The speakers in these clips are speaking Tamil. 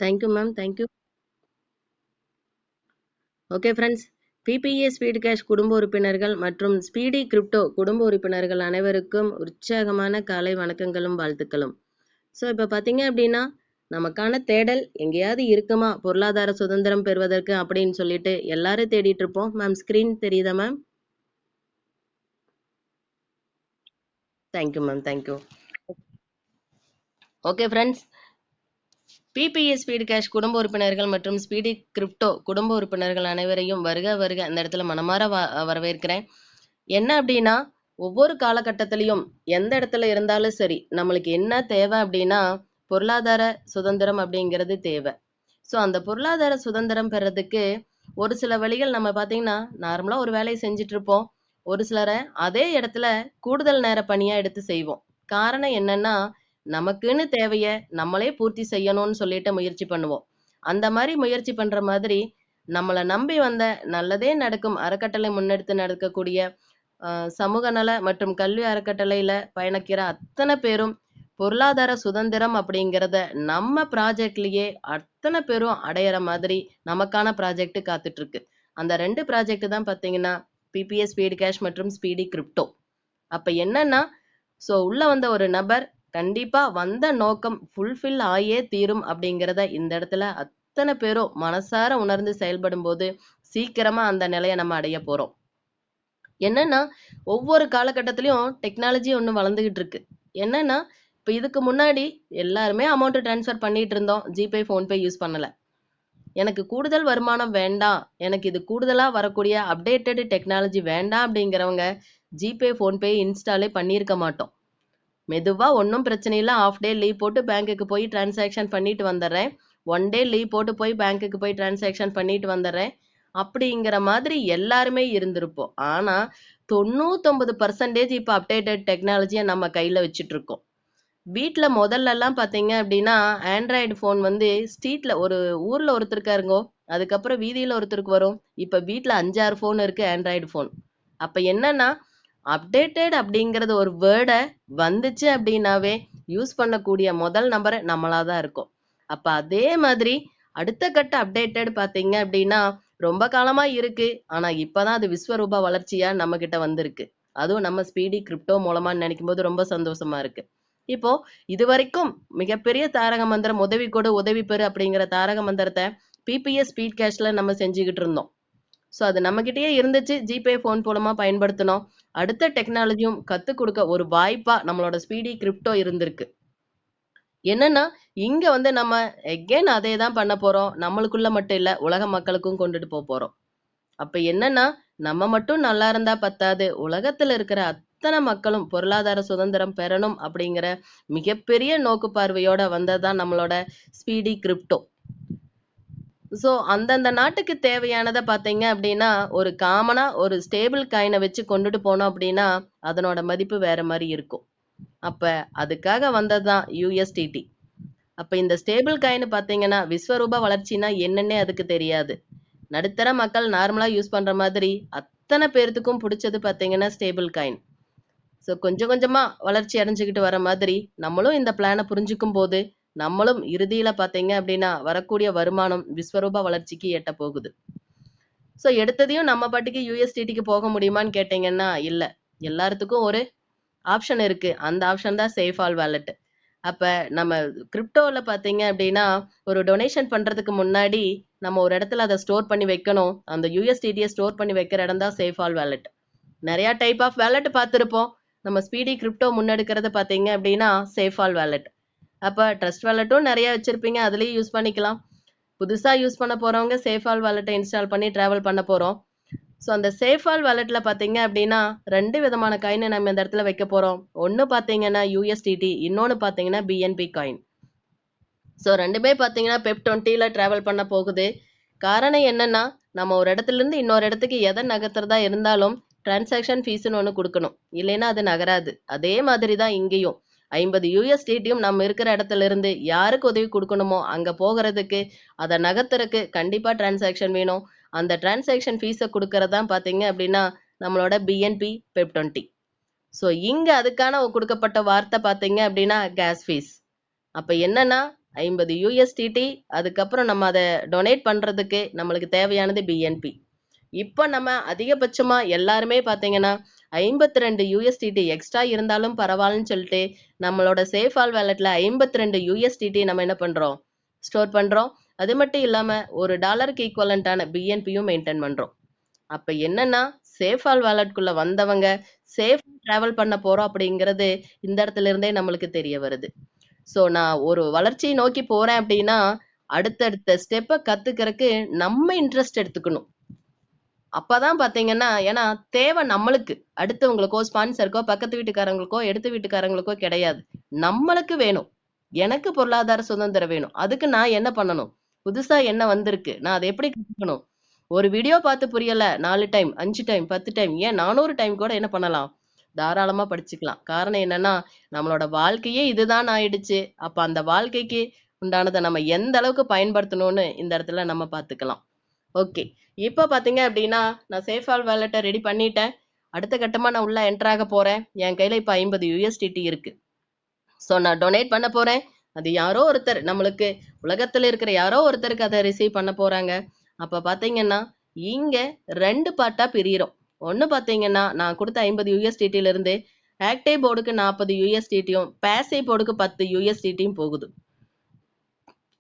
Thank you ma'am. Thank you. Okay friends, BBA speed cash குடும்ப உறுப்பினர்கள் மற்றும் ஸ்பீடி கிரிப்டோ குடும்ப உறுப்பினர்கள் அனைவருக்கும் உற்சாகமான காலை வணக்கங்களும் வாழ்த்துக்களும். ஸோ இப்போ பார்த்தீங்க அப்படின்னா நமக்கான தேடல் எங்கேயாவது இருக்குமா பொருளாதார சுதந்திரம் பெறுவதற்கு அப்படின்னு சொல்லிட்டு எல்லாரும் தேடிட்டு இருப்போம். மேம் ஸ்க்ரீன் தெரியுதா ma'am? Thank you ma'am. Thank you. Okay friends, BBA speed cash குடும்ப உறுப்பினர்கள் மற்றும் ஸ்பீடி கிரிப்டோ குடும்ப உறுப்பினர்கள் அனைவரையும் வருக வருக அந்த இடத்துல மனமாற வரவேற்கிறேன். என்ன அப்படின்னா, ஒவ்வொரு காலகட்டத்திலையும் எந்த இடத்துல இருந்தாலும் சரி நம்மளுக்கு என்ன தேவை அப்படின்னா பொருளாதார சுதந்திரம் அப்படிங்கிறது தேவை. ஸோ அந்த பொருளாதார சுதந்திரம் பெறதுக்கு ஒரு சில வழிகள் நம்ம பார்த்தீங்கன்னா நார்மலா ஒரு வேலையை செஞ்சுட்டு இருப்போம். ஒரு சிலரை அதே இடத்துல கூடுதல் நேர பணியா எடுத்து செய்வோம். காரணம் என்னன்னா, நமக்குன்னு தேவைய நம்மளே பூர்த்தி செய்யணும்னு சொல்லிட்டு முயற்சி பண்ணுவோம். அந்த மாதிரி முயற்சி பண்ற மாதிரி நம்மளை நம்பி வந்த நல்லதே நடக்கும் அறக்கட்டளை முன்னெடுத்து நடக்கக்கூடிய சமூக நல மற்றும் கல்வி அறக்கட்டளையில பயணிக்கிற அத்தனை பேரும் பொருளாதார சுதந்திரம் அப்படிங்கிறத நம்ம ப்ராஜெக்ட்லயே அத்தனை பேரும் அடையிற மாதிரி நமக்கான ப்ராஜெக்ட் காத்துட்டு இருக்கு. அந்த 2 ப்ராஜெக்ட் தான் பார்த்தீங்கன்னா பிபிஎஸ் ஸ்பீட் கேஷ் மற்றும் ஸ்பீடி கிரிப்டோ. அப்ப என்னன்னா, ஸோ உள்ள வந்த ஒரு நபர் கண்டிப்பா வந்த நோக்கம் ஃபுல்ஃபில் ஆயே தீரும் அப்படிங்கிறத இந்த இடத்துல அத்தனை பேரும் மனசார உணர்ந்து செயல்படும் போது சீக்கிரமா அந்த நிலையை நம்ம அடைய போறோம். என்னன்னா, ஒவ்வொரு காலகட்டத்திலயும் டெக்னாலஜி ஒண்ணு வளர்ந்துகிட்டு இருக்கு. என்னன்னா, இப்ப இதுக்கு முன்னாடி எல்லாருமே அமௌண்ட் டிரான்ஸ்ஃபர் பண்ணிட்டு இருந்தோம். ஜிபே, ஃபோன்பே யூஸ் பண்ணல. எனக்கு கூடுதல் வருமானம் வேண்டாம், எனக்கு இது கூடுதலா வரக்கூடிய அப்டேட்டட் டெக்னாலஜி வேண்டாம் அப்படிங்கிறவங்க ஜிபே, ஃபோன்பே இன்ஸ்டாலே பண்ணியிருக்க மாட்டோம். மெதுவா ஒன்றும் பிரச்சனை இல்லை, ஆஃப் டே லீவ் போட்டு பேங்க்குக்கு போய் டிரான்சாக்ஷன் பண்ணிட்டு வந்துடுறேன், 1 டே லீவ் போட்டு போய் பேங்க்குக்கு போய் டிரான்சாக்ஷன் பண்ணிட்டு வந்துடுறேன் அப்படிங்கிற மாதிரி எல்லாருமே இருந்திருப்போம். ஆனா 99% இப்போ அப்டேட்டட் டெக்னாலஜியை நம்ம கையில வச்சுட்டு இருக்கோம். வீட்டுல முதல்ல எல்லாம் பாத்தீங்க அப்படின்னா ஆண்ட்ராய்டு போன் வந்து ஸ்ட்ரீட்ல ஒரு ஊர்ல ஒருத்தருக்கா இருங்கோ, அதுக்கப்புறம் வீதியில ஒருத்தருக்கு வரும். இப்ப வீட்டுல 5-6 போன் இருக்கு ஆண்ட்ராய்டு போன். அப்ப என்னன்னா, அப்டேட்டட் அப்படிங்கறது ஒரு வேர்டை வந்துச்சு அப்படின்னாவே யூஸ் பண்ணக்கூடிய முதல் நம்பர் நம்மளாதான் இருக்கும். அப்ப அதே மாதிரி அடுத்த கட்ட அப்டேட்டட் பாத்தீங்க அப்படின்னா ரொம்ப காலமா இருக்கு. ஆனா இப்பதான் அது விஸ்வரூப வளர்ச்சியா நம்ம கிட்ட வந்திருக்கு. அதுவும் நம்ம ஸ்பீடி கிரிப்டோ மூலமா நினைக்கும் போது ரொம்ப சந்தோஷமா இருக்கு. இப்போ இதுவரைக்கும் மிகப்பெரிய தாரக மந்திரம் உதவி கொடு உதவி பெறு அப்படிங்கிற தாரக மந்திரத்தை பிபிஎஸ் ஸ்பீட் கேஷ்ல நம்ம செஞ்சுக்கிட்டு இருந்தோம். ஸோ அது நம்ம கிட்டயே இருந்துச்சு, ஜிபே போன் மூலமா பயன்படுத்தினோம். அடுத்த டெக்னாலஜியும் கத்துக் கொடுக்க ஒரு வாய்ப்பா நம்மளோட ஸ்பீடி கிரிப்டோ இருந்திருக்கு. என்னன்னா, இங்க வந்து நம்ம எகெயின் அதே தான் பண்ண போறோம். நம்மளுக்குள்ள மட்டும் இல்ல, உலக மக்களுக்கும் கொண்டுட்டு போறோம். அப்ப என்னன்னா, நம்ம மட்டும் நல்லா இருந்தா பத்தாது, உலகத்துல இருக்கிற அத்தனை மக்களும் பொருளாதார சுதந்திரம் பெறணும் அப்படிங்கிற மிகப்பெரிய நோக்கு பார்வையோட வந்ததுதான் நம்மளோட ஸ்பீடி கிரிப்டோ. ஸோ அந்தந்த நாட்டுக்கு தேவையானதை பார்த்தீங்க அப்படின்னா ஒரு காமனா ஒரு ஸ்டேபிள் காயினை வச்சு கொண்டுட்டு போனோம் அப்படின்னா அதனோட மதிப்பு வேற மாதிரி இருக்கும். அப்ப அதுக்காக வந்ததுதான் யூஎஸ்டிடி. அப்ப இந்த ஸ்டேபிள் காயின் பார்த்தீங்கன்னா விஸ்வரூப வளர்ச்சினா என்னன்னே அதுக்கு தெரியாது. நடுத்தர மக்கள் நார்மலா யூஸ் பண்ற மாதிரி அத்தனை பேர்த்துக்கும் பிடிச்சது பார்த்தீங்கன்னா ஸ்டேபிள் காயின். ஸோ கொஞ்சம் கொஞ்சமா வளர்ச்சி அடைஞ்சுக்கிட்டு வர மாதிரி நம்மளும் இந்த பிளானை புரிஞ்சுக்கும் போது நம்மளும் இறுதியில பார்த்தீங்க அப்படின்னா வரக்கூடிய வருமானம் விஸ்வரூப வளர்ச்சிக்கு எட்ட போகுது. ஸோ எடுத்ததையும் நம்ம பாட்டுக்கு யூஎஸ்டிடிக்கு போக முடியுமான்னு கேட்டீங்கன்னா இல்ல. எல்லாத்துக்கும் ஒரு ஆப்ஷன் இருக்கு. அந்த ஆப்ஷன் தான் சேஃபால் வாலெட். அப்ப நம்ம கிரிப்டோல பாத்தீங்க அப்படின்னா ஒரு டொனேஷன் பண்றதுக்கு முன்னாடி நம்ம ஒரு இடத்துல அதை ஸ்டோர் பண்ணி வைக்கணும். அந்த யூஎஸ்டிடியை ஸ்டோர் பண்ணி வைக்கிற இடம் தான் சேஃபால் வாலெட். நிறைய டைப் ஆஃப் வேலெட் பார்த்துருப்போம். நம்ம ஸ்பீடி கிரிப்டோ முன்னெடுக்கிறது பார்த்தீங்க அப்படின்னா சேஃபால் வேலெட். அப்போ ட்ரஸ்ட் வேலெட்டும் நிறைய வச்சிருப்பீங்க, அதுலேயும் யூஸ் பண்ணிக்கலாம். புதுசாக யூஸ் பண்ண போகிறவங்க சேஃபால் வேலெட்டை இன்ஸ்டால் பண்ணி ட்ராவல் பண்ண போகிறோம். ஸோ அந்த சேஃபால் வேலெட்ல பார்த்தீங்க அப்படின்னா 2 விதமான காயினை நம்ம இந்த இடத்துல வைக்க போகிறோம். ஒன்று பார்த்தீங்கன்னா யூஎஸ்டிடி, இன்னொன்று பார்த்தீங்கன்னா பிஎன்பி காயின். ஸோ ரெண்டுமே பார்த்தீங்கன்னா PEP20ல ட்ராவல் பண்ண போகுது. காரணம் என்னன்னா, நம்ம ஒரு இடத்துல இருந்து இன்னொரு இடத்துக்கு எதை நகர்த்துறதா இருந்தாலும் டிரான்சாக்ஷன் ஃபீஸ்னு ஒன்று கொடுக்கணும், இல்லைன்னா அது நகராது. அதே மாதிரி தான் இங்கேயும் 50 யூஎஸ்டிடியும் நம்ம இருக்கிற இடத்துல இருந்து யாருக்கு உதவி கொடுக்கணுமோ அங்க போகிறதுக்கு அதை நகர்த்துறதுக்கு கண்டிப்பா டிரான்சாக்ஷன் வேணும். அந்த டிரான்சாக்ஷன் ஃபீஸை கொடுக்கறதான் பார்த்தீங்க அப்படின்னா நம்மளோட பிஎன்பி PEP20. ஸோ இங்க அதுக்கான கொடுக்கப்பட்ட வார்த்தை பார்த்தீங்க அப்படின்னா கேஸ் ஃபீஸ். அப்ப என்னன்னா 50 யூஎஸ்டிடி. அதுக்கப்புறம் நம்ம அதை டொனேட் பண்றதுக்கு நம்மளுக்கு தேவையானது பிஎன்பி. இப்போ நம்ம அதிகபட்சமா எல்லாருமே பாத்தீங்கன்னா 52 யூஎஸ்டிடி எக்ஸ்ட்ரா இருந்தாலும் பரவாயில்லன்னு சொல்லிட்டு நம்மளோட சேஃபால் வேலட்ல 52 யூஎஸ்டிடி நம்ம என்ன பண்றோம், ஸ்டோர் பண்றோம். அது மட்டும் இல்லாம ஒரு டாலருக்கு ஈக்குவலண்டான பிஎன்பியும் மெயின்டைன் பண்றோம். அப்ப என்னன்னா சேஃபால் வாலெட்குள்ள வந்தவங்க சேஃப் டிராவல் பண்ண போறோம் அப்படிங்கிறது இந்த இடத்துல இருந்தே நம்மளுக்கு தெரிய வருது. ஸோ நான் ஒரு வளர்ச்சியை நோக்கி போறேன் அப்படின்னா அடுத்தடுத்த ஸ்டெப்பை கத்துக்கிறதுக்கு நம்ம இன்ட்ரெஸ்ட் எடுத்துக்கணும். அப்பதான் பாத்தீங்கன்னா, ஏன்னா தேவை நம்மளுக்கு, அடுத்தவங்களுக்கோ ஸ்பான்சருக்கோ பக்கத்து வீட்டுக்காரங்களுக்கோ எடுத்த வீட்டுக்காரங்களுக்கோ கிடையாது, நம்மளுக்கு வேணும். எனக்கு பொருளாதார சுதந்திரம் வேணும். அதுக்கு நான் என்ன பண்ணணும், புதுசா என்ன வந்திருக்கு, நான் அதை எப்படி கத்துக்கணும். ஒரு வீடியோ பார்த்து புரியல 4 டைம் 5 டைம் 10 டைம் ஏன் 400 டைம் கூட என்ன பண்ணலாம், தாராளமா படிச்சுக்கலாம். காரணம் என்னன்னா நம்மளோட வாழ்க்கையே இதுதான் ஆயிடுச்சு. அப்ப அந்த வாழ்க்கைக்கு உண்டானதை நம்ம எந்த அளவுக்கு பயன்படுத்தணும்னு இந்த இடத்துல நம்ம பார்த்துக்கலாம். ஓகே, இப்போ பார்த்தீங்க அப்படின்னா நான் சேஃபால் வேலெட்டை ரெடி பண்ணிட்டேன். அடுத்த கட்டமாக நான் உள்ள என்டர் ஆக போறேன். என் கையில் இப்போ 50 யூஎஸ்டிடி இருக்கு. ஸோ நான் டொனேட் பண்ண போறேன். அது யாரோ ஒருத்தர், நம்மளுக்கு உலகத்தில் இருக்கிற யாரோ ஒருத்தருக்கு அதை ரிசீவ் பண்ண போறாங்க. அப்போ பார்த்தீங்கன்னா இங்க 2 பார்ட்டா பிரியிறோம். ஒன்று பார்த்தீங்கன்னா நான் கொடுத்த 50 யூஎஸ்டிடில இருந்து ஆக்டிவ் போர்டுக்கு 40 யூஎஸ்டிடியும் பேசிவ் போர்டுக்கு 10 யூஎஸ்டிடியும் போகுது.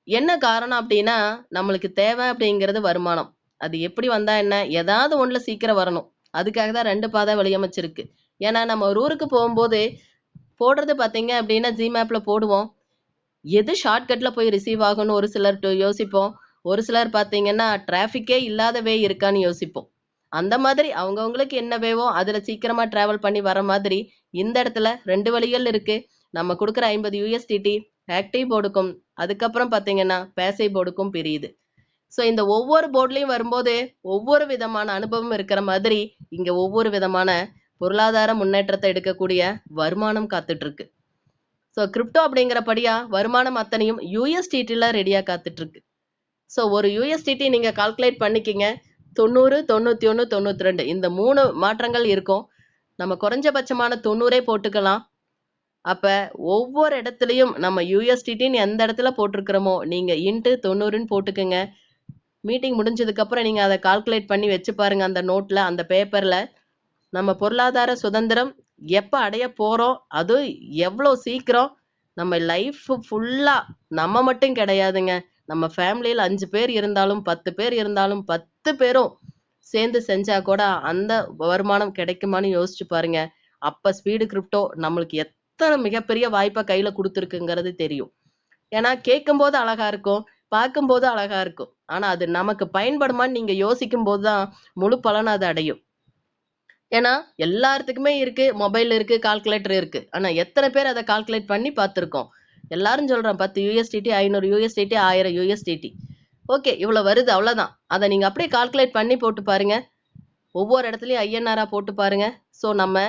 என்ன காரணம் அப்படின்னா நம்மளுக்கு தேவை அப்படிங்கிறது வருமானம். அது எப்படி வந்தா என்ன, ஏதாவது ஒண்ணுல சீக்கிரம் வரணும். அதுக்காக தான் 2 பாதை வழியமைச்சிருக்கு. ஏன்னா நம்ம ஒரு ஊருக்கு போகும்போது போடுறது பார்த்தீங்க அப்படின்னா ஜிமேப்ல போடுவோம். எது ஷார்ட்கட்ல போய் ரிசீவ் ஆகும்னு ஒரு சிலர் யோசிப்போம். ஒரு சிலர் பார்த்தீங்கன்னா டிராஃபிக்கே இல்லாத வே இருக்கான்னு யோசிப்போம். அந்த மாதிரி அவங்கவுங்களுக்கு என்ன வேவோ அதுல சீக்கிரமா டிராவல் பண்ணி வர மாதிரி இந்த இடத்துல 2 வழிகள் இருக்கு. நம்ம கொடுக்குற 50 யூஎஸ்டிடி ஆக்டிவ் போர்டுக்கும் அதுக்கப்புறம் பார்த்தீங்கன்னா பேசிவ் போர்டுக்கும் பிரியுது. ஸோ இந்த ஒவ்வொரு போர்ட்லையும் வரும்போது ஒவ்வொரு விதமான அனுபவம் இருக்கிற மாதிரி இங்க ஒவ்வொரு விதமான பொருளாதார முன்னேற்றத்தை எடுக்கக்கூடிய வருமானம் காத்துட்டு இருக்கு. ஸோ கிரிப்டோ அப்படிங்கிறபடியா வருமானம் அத்தனையும் யூஎஸ்டிடில ரெடியா காத்துட்டு இருக்கு. ஸோ ஒரு யூஎஸ்டிடி நீங்க கால்குலேட் பண்ணிக்கிங்க. 90, 91, 92 இந்த 3 மாற்றங்கள் இருக்கும். நம்ம குறைஞ்சபட்சமான 90 போட்டுக்கலாம். அப்ப ஒவ்வொரு இடத்துலயும் நம்ம யூஎஸ்டிடின்னு எந்த இடத்துல போட்டிருக்கிறோமோ நீங்க இன்ட்டு 90ன்னு போட்டுக்குங்க. மீட்டிங் முடிஞ்சதுக்கு அப்புறம் நீங்க அதை கால்குலேட் பண்ணி வச்சு பாருங்க. அந்த நோட்ல, அந்த பேப்பர்ல நம்ம பொருளாதார சுதந்திரம் எப்ப அடைய போறோம், அது எவ்வளவு சீக்கிரம், நம்ம லைஃப் ஃபுல்லா நம்ம மட்டும் கிடையாதுங்க, நம்ம ஃபேமிலியில 5 பேர் இருந்தாலும் 10 பேர் இருந்தாலும் 10 பேரும் சேர்ந்து செஞ்சா கூட அந்த வருமானம் கிடைக்குமான்னு யோசிச்சு பாருங்க. அப்ப ஸ்பீடு கிரிப்டோ நம்மளுக்கு எத்தனை மிகப்பெரிய வாய்ப்பை கையில கொடுத்துருக்குங்கிறது தெரியும். ஏன்னா கேட்கும் போது அழகா இருக்கும், பார்க்கும்போது அழகா இருக்கும். ஆனா அது நமக்கு பயன்படுமான்னு நீங்க யோசிக்கும் போதுதான் முழு பலன் அது அடையும். ஏன்னா எல்லாத்துக்குமே இருக்கு, மொபைல் இருக்கு, கால்குலேட்டர் இருக்கு. ஆனா எத்தனை பேர் அதை கால்குலேட் பண்ணி பார்த்துருக்கோம். எல்லாரும் சொல்றோம் 10 யூஎஸ்டிடி 500 யூஎஸ்டிடி 1000 யூஎஸ்டிடி. ஓகே, இவ்வளவு வருது, அவ்வளவுதான். அதை நீங்க அப்படியே கால்குலேட் பண்ணி போட்டு பாருங்க. ஒவ்வொரு இடத்துலயும் ஐஎன்ஆரா போட்டு பாருங்க. ஸோ நம்ம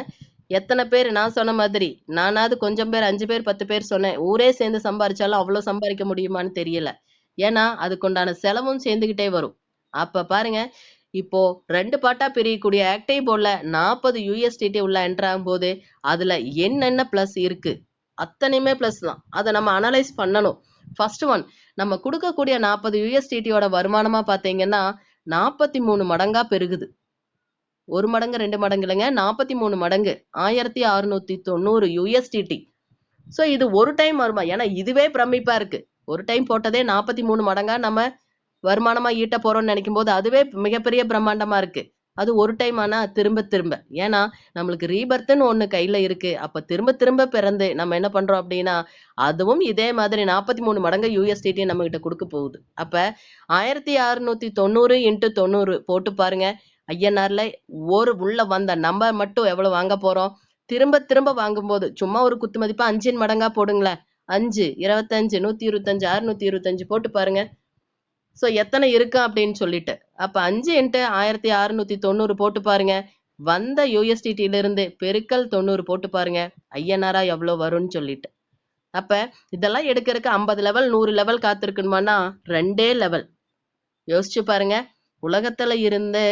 எத்தனை பேர், நான் சொன்ன மாதிரி நானாவது கொஞ்சம் பேர் 5 பேர் 10 பேர் சொன்னேன், ஊரே சேர்ந்து சம்பாரிச்சாலும் அவ்வளவு சம்பாதிக்க முடியுமான்னு தெரியல. ஏன்னா அதுக்குண்டான செலவும் சேர்ந்துகிட்டே வரும். அப்ப பாருங்க, இப்போ 2 பார்ட்டா பிரியக்கூடிய ஆக்டிவ் போர்ட்ல 40 யூஎஸ்டிடி உள்ள என்டர் ஆகும்போது அதுல என்னென்ன பிளஸ் இருக்கு, அத்தனையுமே பிளஸ் தான். அதை நம்ம அனலைஸ் பண்ணணும். ஃபர்ஸ்ட் ஒன், நம்ம கொடுக்கக்கூடிய 40 யூஎஸ்டிடியோட வருமானமா பார்த்தீங்கன்னா 43 மடங்கா பெருகுது. 1 மடங்கு 2 மடங்கு இல்லைங்க, 43 மடங்கு 1690 யூஎஸ்டிடி. ஸோ இது ஒரு டைம் வருமா, ஏன்னா இதுவே பிரமிப்பா இருக்கு. ஒரு டைம் போட்டதே 43 மடங்கா நம்ம வருமானமா ஈட்ட போறோம்னு நினைக்கும் போது அதுவே மிகப்பெரிய பிரம்மாண்டமா இருக்கு. அது ஒரு டைம் ஆனா திரும்ப திரும்ப, ஏன்னா நம்மளுக்கு ரீபர்த்ன்னு ஒண்ணு கையில இருக்கு. அப்ப திரும்ப திரும்ப பிறந்து நம்ம என்ன பண்றோம் அப்படின்னா அதுவும் இதே மாதிரி 43 மடங்கு யூஎஸ்டிடி நம்ம கிட்ட கொடுக்க போகுது. அப்ப 1690 இன்ட்டு 90 போட்டு பாருங்க. ஐஎன்ஆர்ல ஒரு உள்ள வந்த நம்பர் மட்டும் எவ்வளவு வாங்க போறோம். திரும்ப திரும்ப வாங்கும்போது சும்மா ஒரு குத்து மதிப்பா 5 மடங்கா போடுங்களேன். 5 25 125 625 போட்டு பாருங்க. ஸோ எத்தனை இருக்கு அப்படின்னு சொல்லிட்டு. அப்ப 5 இன்ட்டு 1690 போட்டு பாருங்க. வந்த யூஎஸ்டிடில இருந்து பெருக்கல் 90 போட்டு பாருங்க. ஐஎன்ஆரா எவ்வளவு வரும்னு சொல்லிட்டு. அப்ப இதெல்லாம் எடுக்கிறதுக்கு 50 லெவல் 100 லெவல் காத்திருக்கணுமானா 2 லெவல். யோசிச்சு பாருங்க. உலகத்துல இருந்து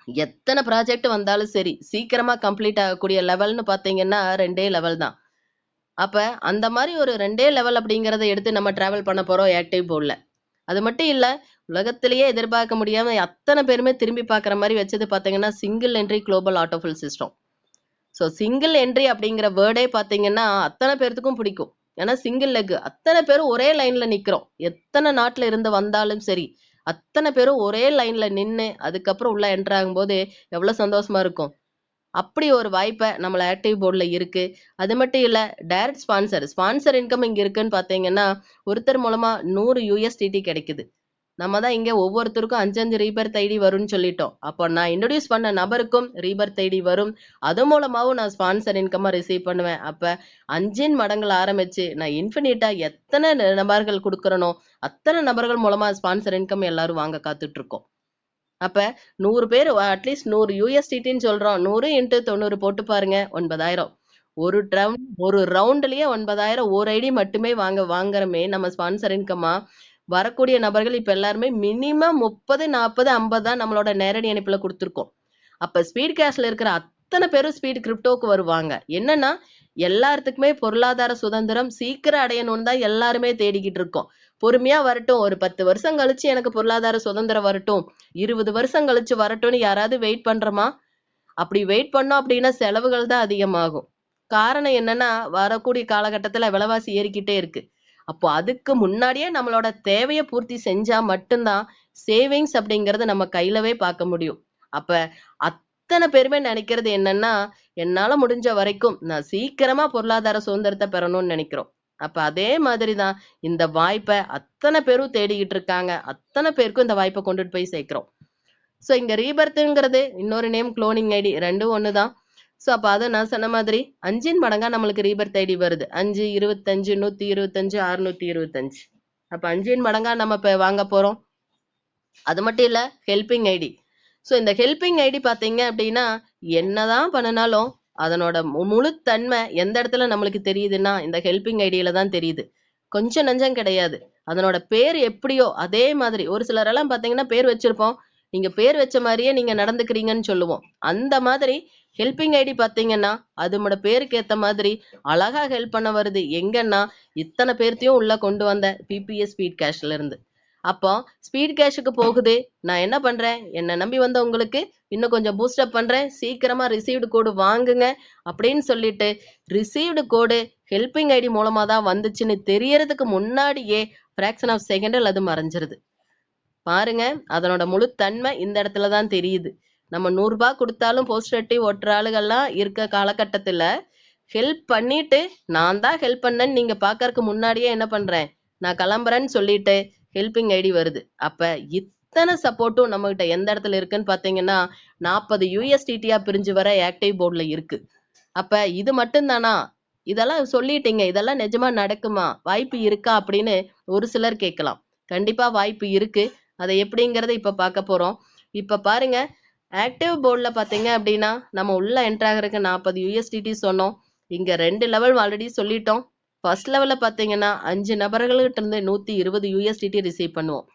எத்தனை ப்ராஜெக்ட் வந்தாலும் சரி சீக்கிரமா கம்ப்ளீட் ஆகக்கூடிய லெவல்னு பாத்தீங்கன்னா 2 லெவல் தான். அப்ப அந்த மாதிரி ஒரு 2 லெவல் அப்படிங்கிறத எடுத்து நம்ம டிராவல் பண்ண போறோம் ஆக்டிவ் போர்ட்ல. அது மட்டும் இல்ல, உலகத்திலேயே எதிர்பார்க்க முடியாம அத்தனை பேருமே திரும்பி பார்க்குற மாதிரி வச்சது பார்த்தீங்கன்னா, single entry global autofill system. So single entry அப்படிங்கிற வேர்டே பார்த்தீங்கன்னா, அத்தனை பேர்த்துக்கும் பிடிக்கும். ஏன்னா சிங்கிள் லெக் அத்தனை பேரும் ஒரே லைன்ல நிக்கிறோம். எத்தனை நாட்டுல இருந்து வந்தாலும் சரி, அத்தனை பேரும் ஒரே லைன்ல நின்னு அதுக்கப்புறம் உள்ள என்டர் ஆகும்போது எவ்வளவு சந்தோஷமா இருக்கும். அப்படி ஒரு வாய்ப்பை நம்மள ஆக்டிவ் போர்டில் இருக்கு. அது மட்டும் இல்ல, டைரக்ட் ஸ்பான்சர் இன்கம் இங்க இருக்குன்னு பார்த்தீங்கன்னா, ஒருத்தர் மூலமா 100 USDT கிடைக்குது. நம்ம தான் இங்க ஒவ்வொருத்தருக்கும் 5 ரீபர்த் ஐடி வரும்னு சொல்லிட்டோம். அப்போ நான் இன்ட்ரோடியூஸ் பண்ண நபருக்கும் ரீபர்த் ஐடி வரும். அது மூலமாவும் நான் ஸ்பான்சர் இன்கமா ரிசீவ் பண்ணுவேன். அப்ப 5 மடங்குல ஆரம்பிச்சு நான் இன்ஃபினிட்டா எத்தனை நபர்கள் கொடுக்கறனோ அத்தனை நபர்கள் மூலமா ஸ்பான்சர் இன்கம் எல்லாரும் வாங்க காத்துட்டு இருக்கோம். அப்ப 100 பேர் அட்லீஸ்ட் 100 USDTன்னு சொல்றோம். 100 × 90 போட்டு பாருங்க, 9,000. ஒரு ரவுண்ட்லயே 9,000 ஒரு ஐடி மட்டுமே வாங்குறமே நம்ம ஸ்பான்சர் இன்கமா. வரக்கூடிய நபர்கள் இப்ப எல்லாருமே மினிமம் 30, 40, 50 தான் நம்மளோட நேரடி இணைப்புல கொடுத்துருக்கோம். அப்ப ஸ்பீட் கேஷ்ல இருக்கிற அத்தனை பேரும் ஸ்பீட் கிரிப்டோக்கு வருவாங்க. என்னன்னா எல்லாத்துக்குமே பொருளாதார சுதந்திரம் சீக்கிரம் அடையணும்னு தான் எல்லாருமே தேடிக்கிட்டு இருக்கோம். பொறுமையா வரட்டும், ஒரு 10 வருஷம் கழிச்சு எனக்கு பொருளாதார சுதந்திரம் வரட்டும், 20 வருஷம் கழிச்சு வரட்டும்னு யாராவது வெயிட் பண்றோமா? அப்படி வெயிட் பண்ணோம் அப்படின்னா செலவுகள் தான் அதிகமாகும். காரணம் என்னன்னா, வரக்கூடிய காலகட்டத்துல விலைவாசி ஏறிக்கிட்டே இருக்கு. அப்போ அதுக்கு முன்னாடியே நம்மளோட தேவையை பூர்த்தி செஞ்சா மட்டும்தான் சேவிங்ஸ் அப்படிங்கறது நம்ம கையிலவே பார்க்க முடியும். அப்ப அத்தனை பேருமே நினைக்கிறது என்னன்னா, என்னால முடிஞ்ச வரைக்கும் நான் சீக்கிரமா பொருளாதார சுதந்திரத்தை பெறணும்னு நினைக்கிறோம். அப்ப அதே மாதிரிதான் இந்த வாய்ப்பை அத்தனை பேரும் தேடிக்கிட்டு இருக்காங்க. அத்தனை பேருக்கும் இந்த வாய்ப்பை கொண்டுட்டு போய் சேர்க்கிறோம். ஸோ இங்க ரீபர்த்ங்கிறது இன்னொரு நேம், குளோனிங் ஐடி, ரெண்டும் ஒண்ணுதான். ஸோ அப்ப அதை நான் சொன்ன மாதிரி 5 மடங்கா நம்மளுக்கு ரீபர்த் ஐடி வருது. 5, 25, 125, 625. அப்ப 5 மடங்கா நம்ம இப்ப வாங்க போறோம். அது மட்டும் இல்ல, ஹெல்பிங் ஐடி. ஸோ இந்த ஹெல்பிங் ஐடி பாத்தீங்க அப்படின்னா, என்னதான் பண்ணினாலும் அதனோட முழு தன்மை எந்த இடத்துல நம்மளுக்கு தெரியுதுன்னா இந்த ஹெல்பிங் ஐடியில தான் தெரியுது. கொஞ்சம் நஞ்சம் கிடையாது. அதனோட பேர் எப்படியோ அதே மாதிரி ஒரு சிலரெல்லாம் பாத்தீங்கன்னா பேர் வச்சிருப்போம், நீங்க பேர் வச்ச மாதிரியே நீங்க நடந்துக்கிறீங்கன்னு சொல்லுவோம். அந்த மாதிரி ஹெல்பிங் ஐடி பாத்தீங்கன்னா அதோட பேருக்கு ஏத்த மாதிரி அழகா ஹெல்ப் பண்ண வருது. எங்கன்னா இத்தனை பேர்த்தையும் உள்ள கொண்டு வந்த பிபிஎஸ் ஸ்பீட் கேஷ்ல இருந்து. அப்போ ஸ்பீட் கேஷுக்கு போகுது. நான் என்ன பண்றேன், என்னை நம்பி வந்த உங்களுக்கு இன்னும் கொஞ்சம் பூஸ்டப் பண்றேன், சீக்கிரமா ரிசீவ்டு கோடு வாங்குங்க அப்படின்னு சொல்லிட்டு ரிசீவ்டு கோடு ஹெல்பிங் ஐடி மூலமா தான் வந்துச்சுன்னு தெரியறதுக்கு முன்னாடியே ஃபிராக்ஷன் ஆஃப் செகண்டில் அது மறைஞ்சிருது. பாருங்க, அதனோட முழு தன்மை இந்த இடத்துலதான் தெரியுது. நம்ம 100 ரூபாய் கொடுத்தாலும் போஸ்டர் ஒட்டி ஒட்டுற ஆளுகள்லாம் இருக்க காலகட்டத்துல ஹெல்ப் பண்ணிட்டு நான் தான் ஹெல்ப் பண்ணேன்னு நீங்க பாக்கறதுக்கு முன்னாடியே என்ன பண்றேன், நான் கிளம்புறேன்னு சொல்லிட்டு ஹெல்பிங் ஐடி வருது. அப்ப இத்தனை சப்போர்ட்டும் நம்ம கிட்ட எந்த இடத்துல இருக்குன்னு பாத்தீங்கன்னா 40 USDT பிரிஞ்சு வர ஆக்டிவ் போர்ட்ல இருக்கு. அப்ப இது மட்டும்தானா, இதெல்லாம் சொல்லிட்டீங்க, இதெல்லாம் நிஜமா நடக்குமா, வாய்ப்பு இருக்கா அப்படின்னு ஒரு சிலர் கேட்கலாம். கண்டிப்பா வாய்ப்பு இருக்கு. அதை எப்படிங்கறத இப்ப பார்க்க போறோம். இப்ப பாருங்க, ஆக்டிவ் போர்ட்ல பாத்தீங்க அப்படின்னா நம்ம உள்ள என்டர் ஆகிறதுக்கு 40 USDT சொன்னோம். இங்க 2 லெவல் ஆல்ரெடி சொல்லிட்டோம். ஃபர்ஸ்ட் லெவல்ல பாத்தீங்கன்னா 5 நபர்கள்கிட்ட இருந்து 120 USDT ரிசீவ் பண்ணுவோம்.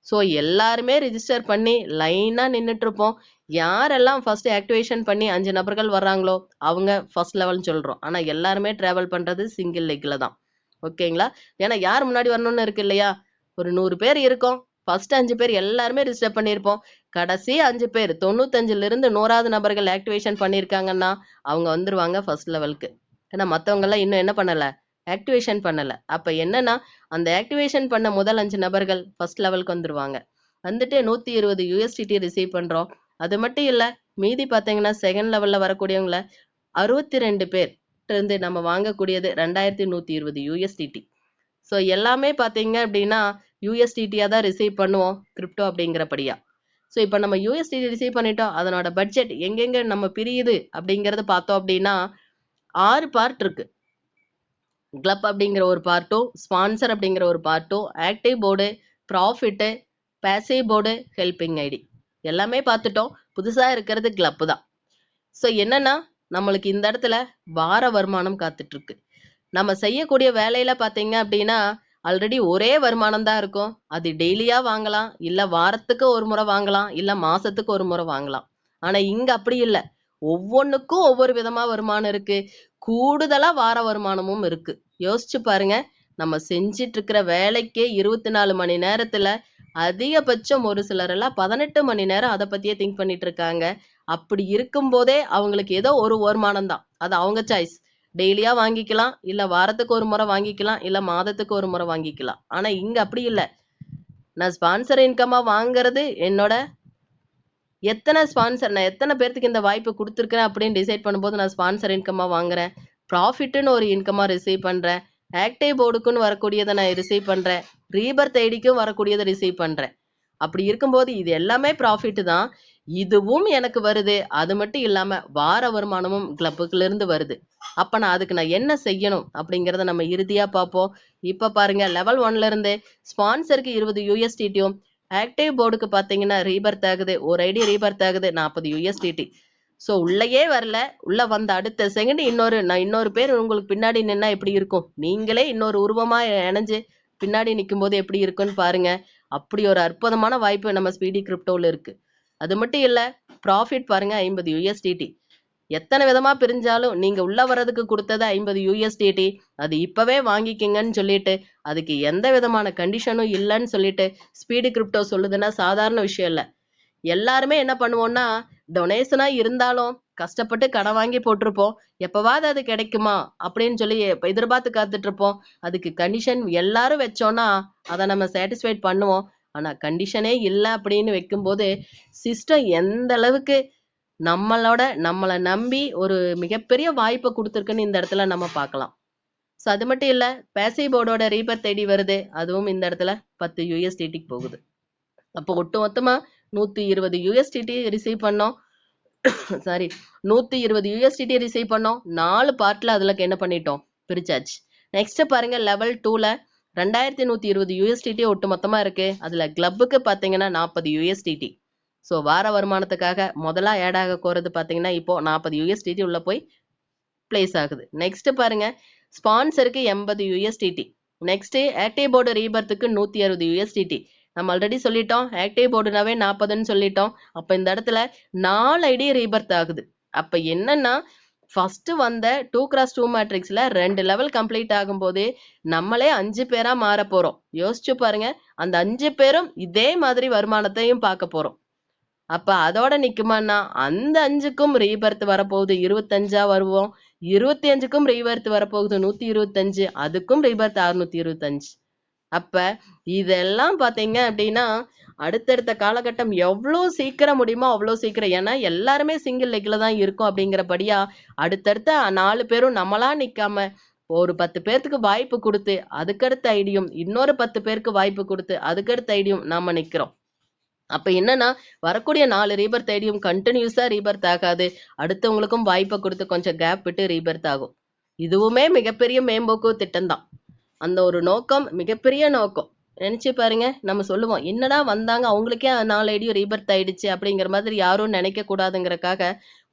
ஸோ எல்லாருமே ரிஜிஸ்டர் பண்ணி லைனா நின்றுட்டு இருப்போம். யாரெல்லாம் ஃபர்ஸ்ட் ஆக்டிவேஷன் பண்ணி 5 நபர்கள் வர்றாங்களோ அவங்க ஃபர்ஸ்ட் லெவல்னு சொல்றோம். ஆனா எல்லாருமே டிராவல் பண்றது சிங்கிள் லெக்ல தான். ஓகேங்களா? ஏன்னா யார் முன்னாடி வரணும்னு இருக்கு இல்லையா? ஒரு 100 பேர் இருக்கோம். ஃபர்ஸ்ட் 5 பேர் எல்லாருமே ரிஜிஸ்டர் பண்ணியிருப்போம். கடைசி 5 பேர் 95ல இருந்து 100வது நபர்கள் ஆக்டிவேஷன் பண்ணியிருக்காங்கன்னா அவங்க வந்துருவாங்க ஃபர்ஸ்ட் லெவலுக்கு. ஏன்னா மற்றவங்க எல்லாம் இன்னும் என்ன பண்ணல, ஆக்டிவேஷன் பண்ணல. அப்ப என்னன்னா அந்த ஆக்டிவேஷன் பண்ண முதல் 5 நபர்கள் ஃபர்ஸ்ட் லெவலுக்கு வந்துருவாங்க. வந்துட்டு 120 USDT ரிசீவ் பண்றோம். அது மட்டும் இல்ல, மீதி பாத்தீங்கன்னா செகண்ட் லெவல்ல வரக்கூடியவங்கள 62 பேர் இருந்து நம்ம வாங்கக்கூடியது 2120 USDT. ஸோ எல்லாமே பாத்தீங்க அப்படின்னா USDT தான் ரிசீவ் பண்ணுவோம் கிரிப்டோ அப்படிங்கிறபடியா. ஸோ இப்போ நம்ம USDT ரிசீவ் பண்ணிட்டோம். அதனோட பட்ஜெட் எங்கெங்க நம்ம பிரியுது அப்படிங்கறது பார்த்தோம் அப்படின்னா 6 பார்ட் இருக்கு. கிளப் அப்படிங்கிற ஒரு பார்ட்டும், ஸ்பான்சர் அப்படிங்கிற ஒரு பார்ட்டும், active board, profit, passive board, helping ID எல்லாமே பார்த்துட்டோம். புதுசா இருக்கிறது கிளப் தான். ஸோ என்னன்னா நம்மளுக்கு இந்த இடத்துல வார வருமானம் காத்துட்டு இருக்கு. நம்ம செய்யக்கூடிய வேலையில பாத்தீங்க அப்படின்னா ஆல்ரெடி ஒரே வருமானம் தான் இருக்கும். அது டெய்லியா வாங்கலாம், இல்ல வாரத்துக்கு ஒரு முறை வாங்கலாம், இல்ல மாசத்துக்கு ஒரு முறை வாங்கலாம். ஆனா இங்க அப்படி இல்லை. ஒவ்வொன்றுக்கும் ஒவ்வொரு விதமா வருமானம் இருக்கு. கூடுதலா வார வருமானமும் இருக்கு. யோசிச்சு பாருங்க. நம்ம செஞ்சிட்டு இருக்கிற வேலைக்கே 24 மணி நேரத்துல அதிகபட்சம் ஒரு சிலர் எல்லாம் 18 மணி நேரம் அதை பத்தியே திங்க் பண்ணிட்டு இருக்காங்க. அப்படி இருக்கும் போதே அவங்களுக்கு ஏதோ ஒரு வருமானம் தான். அது அவங்க சாய்ஸ். டெய்லியா வாங்கிக்கலாம், இல்ல வாரத்துக்கு ஒரு முறை வாங்கிக்கலாம், இல்ல மாதத்துக்கு ஒரு முறை வாங்கிக்கலாம். ஆனா இங்க அப்படி இல்லை. நான் ஸ்பான்சர் இன்கமா வாங்குறது என்னோட நான் எத்தனை பேர்த்துக்கு இந்த வாய்ப்பு கொடுத்துருக்கேன் அப்படின்னு டிசைட் பண்ணும்போது நான் ஸ்பான்சர் இன்கமா வாங்குறேன். ப்ராஃபிட்னு ஒரு இன்கமா ரிசீவ் பண்றேன். ஆக்டிவ் போர்டுக்குன்னு வரக்கூடியதை நான் ரிசீவ் பண்றேன். ரீபர்த் ஐடிக்கும் வரக்கூடியதை ரிசீவ் பண்றேன். அப்படி இருக்கும்போது இது எல்லாமே ப்ராஃபிட் தான். இதுவும் எனக்கு வருது. அது மட்டும் இல்லாம வார வருமானமும் கிளப்புக்குள்ள இருந்து வருது. அப்ப அதுக்கு நான் என்ன செய்யணும் அப்படிங்கறத நம்ம இறுதியா பார்ப்போம். இப்ப பாருங்க, லெவல் 1ல இருந்து ஸ்பான்சருக்கு 20 USDTயும், ஆக்டிவ் போர்டுக்கு பாத்தீங்கன்னா ரீபர்த் ஆகுது, ஒரு ஐடி ரீபர்த் ஆகுது 40 USDT. ஸோ உள்ளேயே வரல, உள்ள வந்த அடுத்த செகண்ட் இன்னொரு பேர் உங்களுக்கு பின்னாடி நின்னா எப்படி இருக்கும்? நீங்களே இன்னொரு உருவமா இணைஞ்சு பின்னாடி நிற்கும் போது எப்படி இருக்குன்னு பாருங்க. அப்படி ஒரு அற்புதமான வாய்ப்பு நம்ம ஸ்பீடி கிரிப்டோல இருக்கு. அது மட்டும் இல்ல, ப்ராஃபிட் பாருங்க 50 USDT. எத்தனை விதமா பிரிஞ்சாலும் நீங்க உள்ள வர்றதுக்கு கொடுத்தது 50 USDT. அது இப்பவே வாங்கிக்கிங்கன்னு சொல்லிட்டு அதுக்கு எந்த விதமான கண்டிஷனும் இல்லைன்னு சொல்லிட்டு ஸ்பீடி கிரிப்டோ சொல்லுதுன்னா சாதாரண விஷயம் இல்லை. எல்லாருமே என்ன பண்ணுவோம்னா, டொனேஷனா இருந்தாலும் கஷ்டப்பட்டு கடன் வாங்கி போட்டிருப்போம். எப்பவாவது அது கிடைக்குமா அப்படின்னு சொல்லி எதிர்பார்த்து காத்துட்டு இருப்போம். அதுக்கு கண்டிஷன் எல்லாரும் வச்சோம்னா அதை நம்ம சாட்டிஸ்ஃபைட் பண்ணுவோம். ஆனா கண்டிஷனே இல்லை அப்படின்னு வைக்கும்போது சிஸ்டம் எந்த அளவுக்கு நம்மளை நம்பி ஒரு மிகப்பெரிய வாய்ப்பை கொடுத்துருக்குன்னு இந்த இடத்துல நம்ம பார்க்கலாம். ஸோ அது மட்டும் இல்லை, பேசிவ் போர்டோட ரீபர்த் ஐடி வருது. அதுவும் இந்த இடத்துல 10 USDTக்கு போகுது. அப்போ ஒட்டுமொத்தமா 120 USDT ரிசீவ் பண்ணோம். சாரி, 120 USDT ரிசீவ் பண்ணோம். 4 பார்ட்ல அதுல என்ன பண்ணிட்டோம்? பிரிச்சாச்சு. நெக்ஸ்ட் பாருங்க, லெவல் 2ல 2120 USDT ஒட்டு மொத்தமா இருக்கு. அதுல கிளப்புக்கு பாத்தீங்கன்னா 40 USDT. ஸோ வார வருமானத்துக்காக முதலா ஆட் ஆக போறது பாத்தீங்கன்னா இப்போ 40 USDT உள்ள போய் பிளேஸ் ஆகுது. நெக்ஸ்ட் பாருங்க, ஸ்பான்சருக்கு 80 USDT. நெக்ஸ்ட் ஆக்டிவ் போர்டு ரீபர்த்துக்கு 160 USDT. நம்ம ஆல்ரெடி சொல்லிட்டோம், ஆக்டிவ் போர்டுனாவே 40ன்னு சொல்லிட்டோம். அப்ப இந்த இடத்துல 4 ஐடி ரீபர்த் ஆகுது. அப்ப என்னன்னா, ஃபர்ஸ்ட் வந்த 2x2 மேட்ரிக்ஸ்ல 2 லெவல் கம்ப்ளீட் ஆகும்போது நம்மளே 5 பேரா மாற போறோம். யோசிச்சு பாருங்க, அந்த 5 பேரும் இதே மாதிரி வருமானத்தையும் பார்க்க போறோம். அப்ப அதோட நிக்குமான்னா, அந்த 5க்கும் ரீபர்த் வரப்போகுது, 25ஆ வருவோம். 25க்கும் ரீபர்த் வரப்போகுது 125, அதுக்கும் ரீபர்த் 625. அப்ப இதெல்லாம் பாத்தீங்க அப்படின்னா அடுத்தடுத்த காலகட்டம் எவ்வளோ சீக்கிரம் முடியுமோ அவ்வளோ சீக்கிரம். ஏன்னா எல்லாருமே சிங்கிள் லெக்ல தான் இருக்கும். அப்படிங்கிறபடியா அடுத்தடுத்த 4 பேரும் நம்மளா நிக்காம ஒரு 10 பேர்த்துக்கு வாய்ப்பு கொடுத்து அதுக்கடுத்த ஐடியும், இன்னொரு 10 பேருக்கு வாய்ப்பு கொடுத்து அதுக்கடுத்த ஐடியும் நாம நிக்கிறோம். அப்ப என்னன்னா, வரக்கூடிய 4 ரீபர்த் ஐடியும் கண்டினியூஸா ரீபர்த் ஆகாது. அடுத்தவங்களுக்கும் வாய்ப்பை கொடுத்து கொஞ்சம் கேப் விட்டு ரீபர்த் ஆகும். இதுவுமே மிகப்பெரிய மேம்போக்கு திட்டம் தான். அந்த ஒரு நோக்கம் மிகப்பெரிய நோக்கம். நினைச்சு பாருங்க. நம்ம சொல்லுவோம், என்னடா வந்தாங்க அவங்களுக்கே 4 ஐடியும் ரீபர்த் ஆயிடுச்சு அப்படிங்கிற மாதிரி யாரும் நினைக்க கூடாதுங்கிறக்காக